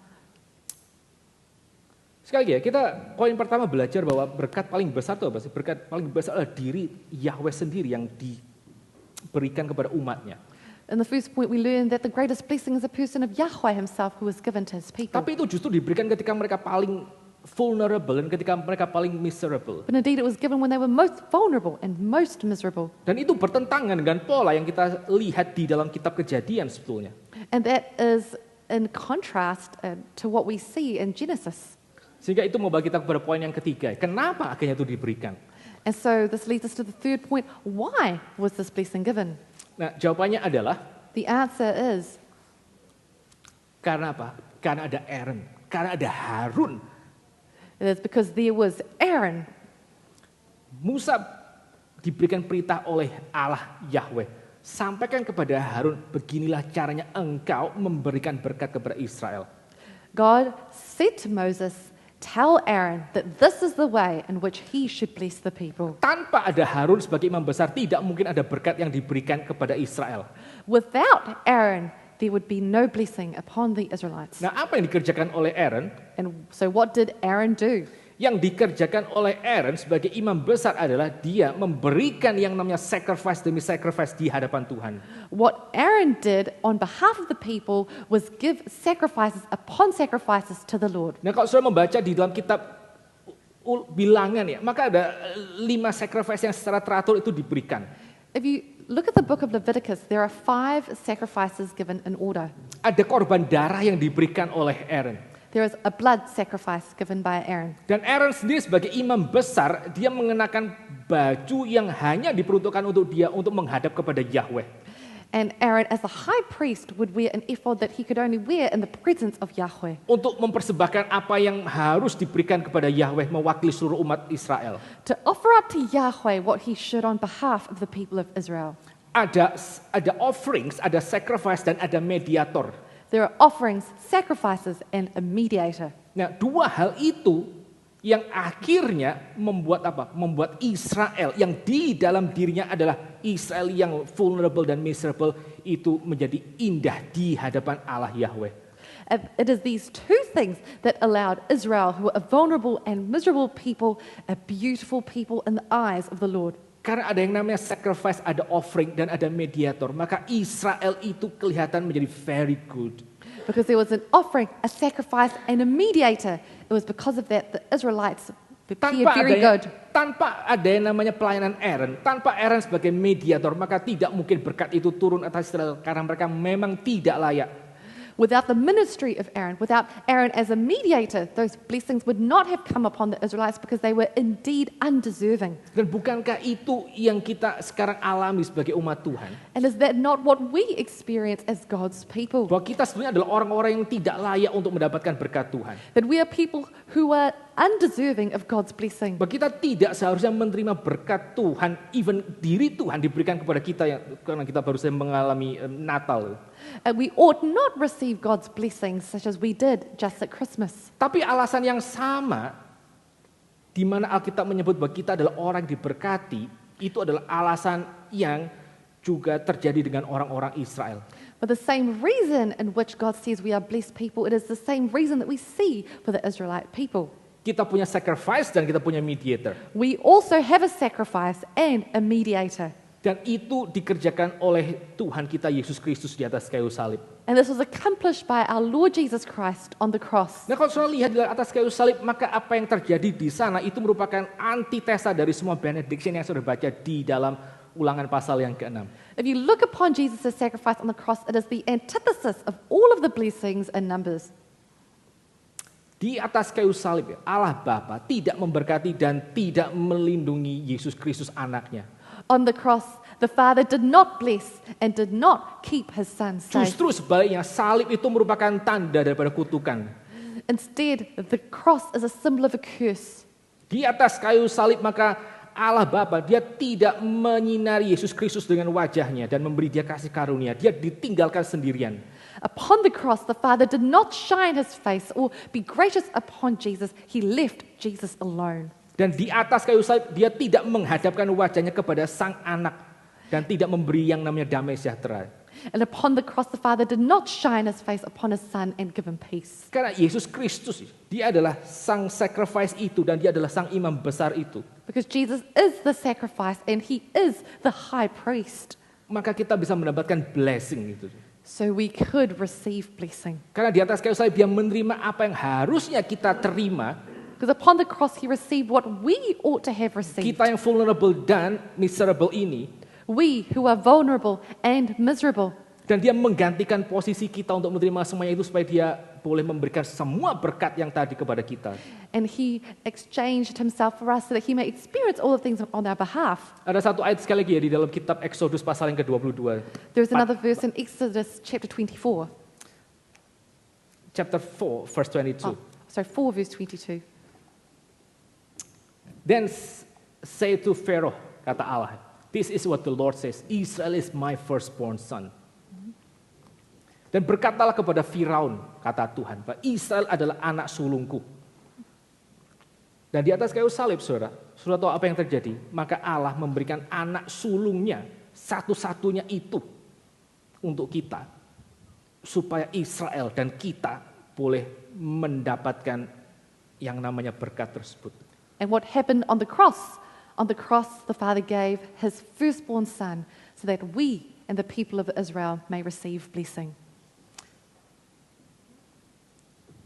Sekali lagi ya, kita poin pertama belajar bahwa berkat paling besar itu apa sih? Berkat paling besar adalah diri Yahweh sendiri yang diberikan kepada umatnya. In the first point, we learned that the greatest blessing is a person of Yahweh himself who was given to his people. Tapi itu justru diberikan ketika mereka paling vulnerable dan ketika mereka paling miserable. But indeed, it was given when they were most vulnerable and most miserable. Dan itu bertentangan dengan pola yang kita lihat di dalam kitab Kejadian sebetulnya. And that is in contrast to what we see in Genesis. Sehingga itu membawa kita kepada poin yang ketiga. Kenapa akhirnya itu diberikan? And so this leads us to the third point. Why was this blessing given? Nah, jawabannya adalah The answer is karena apa? Karena ada Aaron, karena ada Harun. it is because there was Aaron. Musa diberikan perintah oleh Allah Yahweh. Sampaikan kepada Harun, beginilah caranya engkau memberikan berkat kepada Israel. God said to Moses, "Tell Aaron that this is the way in which he should bless the people." Tanpa ada Harun sebagai imam besar, tidak mungkin ada berkat yang diberikan kepada Israel. Without Aaron, there would be no blessing upon the Israelites. Nah, apa yang dikerjakan oleh Aaron? And so what did Aaron do? Yang dikerjakan oleh Aaron sebagai imam besar adalah dia memberikan yang namanya sacrifice demi sacrifice di hadapan Tuhan. What Aaron did on behalf of the people was give sacrifices upon sacrifices to the Lord. Nah, kalau saudara membaca di dalam kitab Bilangan ya, maka ada 5 sacrifice yang secara teratur itu diberikan. If you look at the book of Leviticus, there are 5 sacrifices given in order. Ada korban darah yang diberikan oleh Aaron. There is a blood sacrifice given by Aaron. Dan Aaron sendiri sebagai imam besar, dia mengenakan baju yang hanya diperuntukkan untuk dia untuk menghadap kepada Yahweh. And Aaron, as a high priest, would wear an ephod that he could only wear in the presence of Yahweh. Untuk mempersembahkan apa yang harus diberikan kepada Yahweh mewakili seluruh umat Israel. To offer up to Yahweh what he should on behalf of the people of Israel. Ada offerings, ada sacrifice, dan ada mediator. There are offerings, sacrifices, and a mediator. Nah, dua hal itu yang akhirnya membuat apa? Membuat Israel yang di dalam dirinya adalah Israel yang vulnerable dan miserable itu menjadi indah di hadapan Allah Yahweh. It is these two things that allowed Israel, who are a vulnerable and miserable people, a beautiful people in the eyes of the Lord. Karena ada yang namanya sacrifice, ada offering, dan ada mediator. Maka Israel itu kelihatan menjadi very good. Because there was an offering, a sacrifice, and a mediator. It was because of that the Israelites appeared very good. Tanpa ada yang namanya pelayanan Aaron, tanpa Aaron sebagai mediator, maka tidak mungkin berkat itu turun atas Israel. Karena mereka memang tidak layak. Without the ministry of Aaron, without Aaron as a mediator, those blessings would not have come upon the Israelites because they were indeed undeserving. Dan bukankah itu yang kita sekarang alami sebagai umat Tuhan? And is that not what we experience as God's people? Bahwa kita sebenarnya adalah orang-orang yang tidak layak untuk mendapatkan berkat Tuhan. That we are people who are undeserving of God's blessing. Bahwa kita tidak seharusnya menerima berkat Tuhan, even diri Tuhan diberikan kepada kita yang karena kita baru saja mengalami Natal. And we ought not receive God's blessings such as we did just at Christmas. Tapi alasan yang sama, di mana Alkitab menyebut bahwa kita adalah orang diberkati, itu adalah alasan yang juga terjadi dengan orang-orang Israel. But the same reason in which God says we are blessed people, it is the same reason that we see for the Israelite people. Kita punya sacrifice dan kita punya mediator. We also have a sacrifice and a mediator. Dan itu dikerjakan oleh Tuhan kita Yesus Kristus di atas kayu salib. And this was accomplished by our Lord Jesus Christ on the cross. Nah, kalau saudara lihat di atas kayu salib, maka apa yang terjadi di sana itu merupakan antitesa dari semua benediction yang sudah baca di dalam Ulangan pasal yang ke-6. If you look upon Jesus' sacrifice on the cross, it is the antithesis of all of the blessings in Numbers. Di atas kayu salib, Allah Bapa tidak memberkati dan tidak melindungi Yesus Kristus anaknya. On the cross, the Father did not bless and did not keep his Son safe. Justru sebaliknya, salib itu merupakan tanda daripada kutukan. Instead, the cross is a symbol of a curse. Di atas kayu salib, maka Allah Bapa, dia tidak menyinari Yesus Kristus dengan wajahnya dan memberi dia kasih karunia. Dia ditinggalkan sendirian. Upon the cross, the Father did not shine his face or be gracious upon Jesus. He left Jesus alone. Dan di atas kayu salib, dia tidak menghadapkan wajahnya kepada sang anak dan tidak memberi yang namanya damai sejahtera. And upon the cross, the Father did not shine his face upon his Son and give him peace. Karena Yesus Kristus, dia adalah sang sacrifice itu dan dia adalah sang imam besar itu. Because Jesus is the sacrifice and he is the high priest. Maka kita bisa mendapatkan blessing itu. So we could receive blessing. Karena di atas kayu salib dia menerima apa yang harusnya kita terima. Because upon the cross he received what we ought to have received. Kita yang vulnerable dan miserable ini. We who are vulnerable and miserable. Dan dia menggantikan posisi kita untuk menerima semuanya itu supaya dia boleh memberikan semua berkat yang tadi kepada kita. And he exchanged himself for us so that he may experience all the things on our behalf. Ada satu ayat sekali lagi ya di dalam kitab Exodus pasal yang ke-22. There's another verse in Exodus chapter 24. Chapter 4 verse 22. 4 verse 22. Then say to Pharaoh, kata Allah, this is what the Lord says, Israel is my firstborn son. Dan berkatalah kepada Firaun, kata Tuhan, bahwa Israel adalah anak sulungku. Dan di atas kayu salib, saudara tahu apa yang terjadi? Maka Allah memberikan anak sulungnya, satu-satunya itu untuk kita. Supaya Israel dan kita boleh mendapatkan yang namanya berkat tersebut. And what happened on the cross? On the cross, the Father gave his firstborn son so that we and the people of Israel may receive blessing.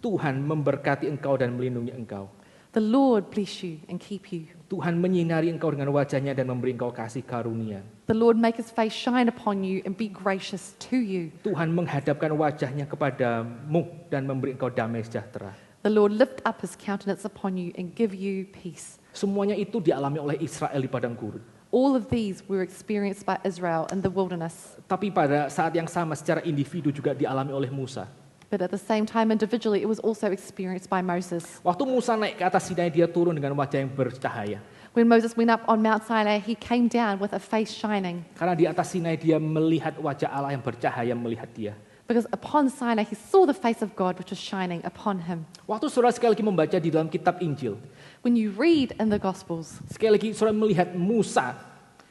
Tuhan memberkati engkau dan melindungi engkau. The Lord bless you and keep you. Tuhan menyinari engkau dengan wajahnya dan memberi engkau kasih karunia. The Lord make his face shine upon you and be gracious to you. Tuhan menghadapkan wajahnya kepadamu dan memberi engkau damai sejahtera. The Lord lift up his countenance upon you and give you peace. Semuanya itu dialami oleh Israel di padang gurun. All of these were experienced by Israel in the wilderness. Tapi pada saat yang sama secara individu juga dialami oleh Musa. But at the same time, individually, it was also experienced by Moses. Waktu Musa naik ke atas Sinai, dia turun dengan wajah yang bercahaya. When Moses went up on Mount Sinai, he came down with a face shining. Karena di atas Sinai dia melihat wajah Allah yang bercahaya melihat dia. Because upon Sinai, he saw the face of God, which was shining upon him. Waktu saudara sekali lagi membaca di dalam kitab Injil, When you read in the Gospels, sekali lagi saudara melihat Musa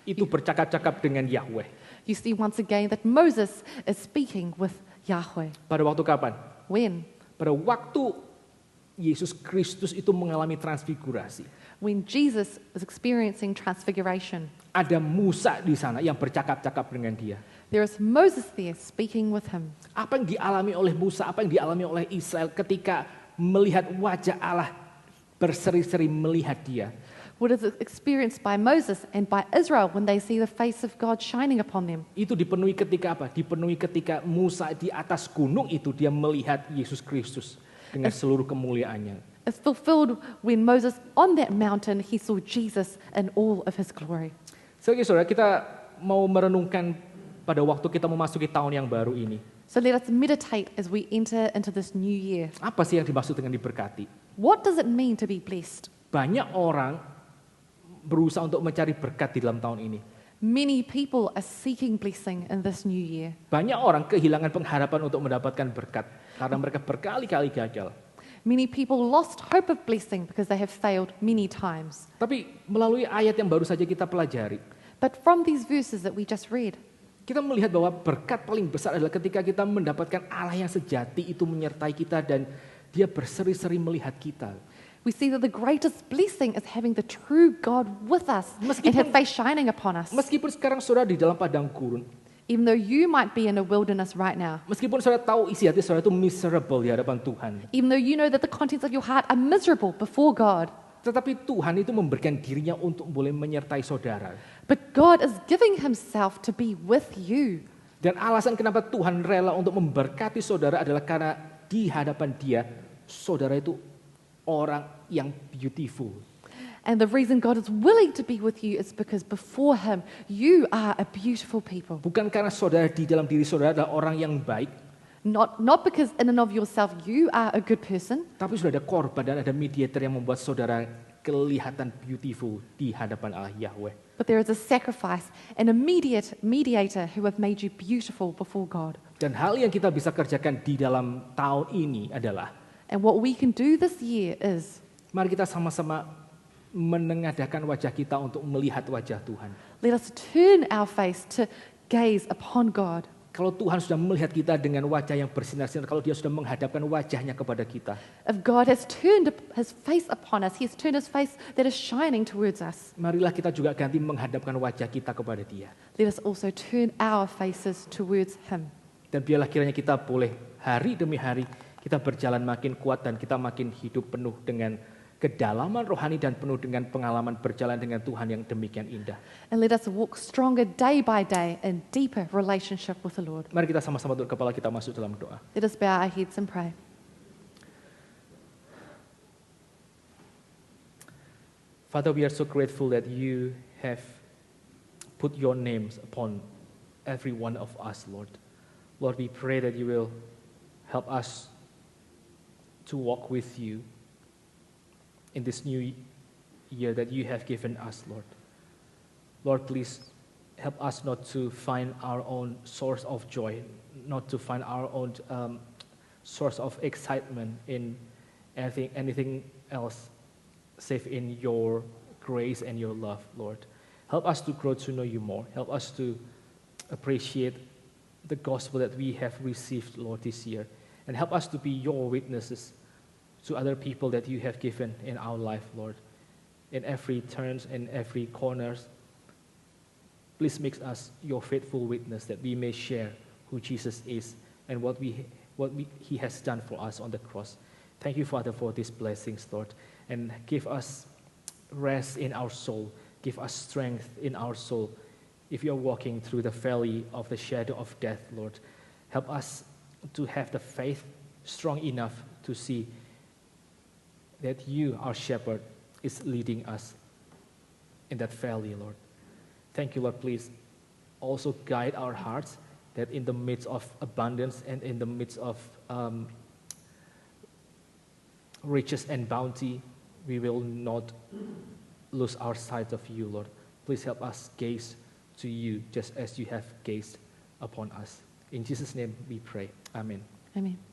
itu bercakap-cakap dengan Yahweh. you see once again that Moses is speaking with Yahweh. Pada waktu kapan? When? Pada waktu Yesus Kristus itu mengalami transfigurasi. When Jesus is experiencing transfiguration. Ada Musa di sana yang bercakap-cakap dengan dia. There is Moses there speaking with him. Apa yang dialami oleh Musa, apa yang dialami oleh Israel ketika melihat wajah Allah berseri-seri melihat dia. What is experienced by Moses and by Israel when they see the face of God shining upon them. Itu dipenuhi ketika apa? Dipenuhi ketika Musa di atas gunung itu dia melihat Yesus Kristus dengan seluruh kemuliaannya. It's fulfilled when Moses on that mountain, he saw Jesus in all of his glory. Sekali lagi saudara, kita mau merenungkan pada waktu kita memasuki tahun yang baru ini. So let us meditate as we enter into this new year. Apa sih yang dimaksud dengan diberkati? What does it mean to be blessed? Banyak orang berusaha untuk mencari berkat di dalam tahun ini. Many people are seeking blessing in this new year. Banyak orang kehilangan pengharapan untuk mendapatkan berkat karena mereka berkali-kali gagal. Many people lost hope of blessing because they have failed many times. Tapi melalui ayat yang baru saja kita pelajari, But from these verses that we just read, kita melihat bahwa berkat paling besar adalah ketika kita mendapatkan Allah yang sejati itu menyertai kita dan dia berseri-seri melihat kita. we see that the greatest blessing is having the true God with us and his face shining upon us. Meskipun sekarang saudara di dalam padang gurun, Even though you might be in a wilderness right now, meskipun saudara tahu isi hati saudara itu miserable di hadapan Tuhan, even though you know that the contents of your heart are miserable before God, tetapi Tuhan itu memberikan dirinya untuk boleh menyertai saudara. but God is giving himself to be with you. Dan alasan kenapa Tuhan rela untuk memberkati saudara adalah karena di hadapan dia, saudara itu orang yang beautiful. And the reason God is willing to be with you is because before him, you are a beautiful people. Bukan karena saudara di dalam diri saudara adalah orang yang baik, Not because in and of yourself you are a good person, tapi sudah ada korban dan ada mediator yang membuat saudara kelihatan beautiful di hadapan Allah Yahweh. but there is a sacrifice and a mediator who have made you beautiful before God. Dan hal yang kita bisa kerjakan di dalam tahun ini adalah, And what we can do this year is, mari kita sama-sama menengadahkan wajah kita untuk melihat wajah Tuhan. let us turn our face to gaze upon God. Kalau Tuhan sudah melihat kita dengan wajah yang bersinar-sinar, kalau dia sudah menghadapkan wajahnya kepada kita, If God has turned his face upon us, he has turned his face that is shining towards us. marilah kita juga ganti menghadapkan wajah kita kepada dia. Let us also turn our faces towards him. Dan biarlah kiranya kita boleh hari demi hari kita berjalan makin kuat dan kita makin hidup penuh dengan kedalaman rohani dan penuh dengan pengalaman berjalan dengan Tuhan yang demikian indah. And let us walk stronger day by day in deeper relationship with the Lord. Mari kita sama-sama tunduk kepala kita masuk dalam doa. Let us bow our heads and pray. Father, we are so grateful that you have put your names upon every one of us, Lord. Lord, we pray that you will help us to walk with you in this new year that you have given us, Lord. Lord, please help us not to find our own source of joy, not to find our own source of excitement in anything else save in your grace and your love, Lord. Help us to grow to know you more. Help us to appreciate the gospel that we have received, Lord, this year. And help us to be your witnesses to other people that you have given in our life, Lord. In every turns and every corners, please make us your faithful witness that we may share who Jesus is and what he has done for us on the cross. Thank you, Father, for these blessings, Lord. And give us rest in our soul. Give us strength in our soul. If you're walking through the valley of the shadow of death, Lord, help us to have the faith strong enough to see that you, our shepherd, is leading us in that valley, Lord. Thank you, Lord. Please also guide our hearts that in the midst of abundance and in the midst of riches and bounty, we will not lose our sight of you, Lord. Please help us gaze to you just as you have gazed upon us. In Jesus' name we pray. Amen. Amen.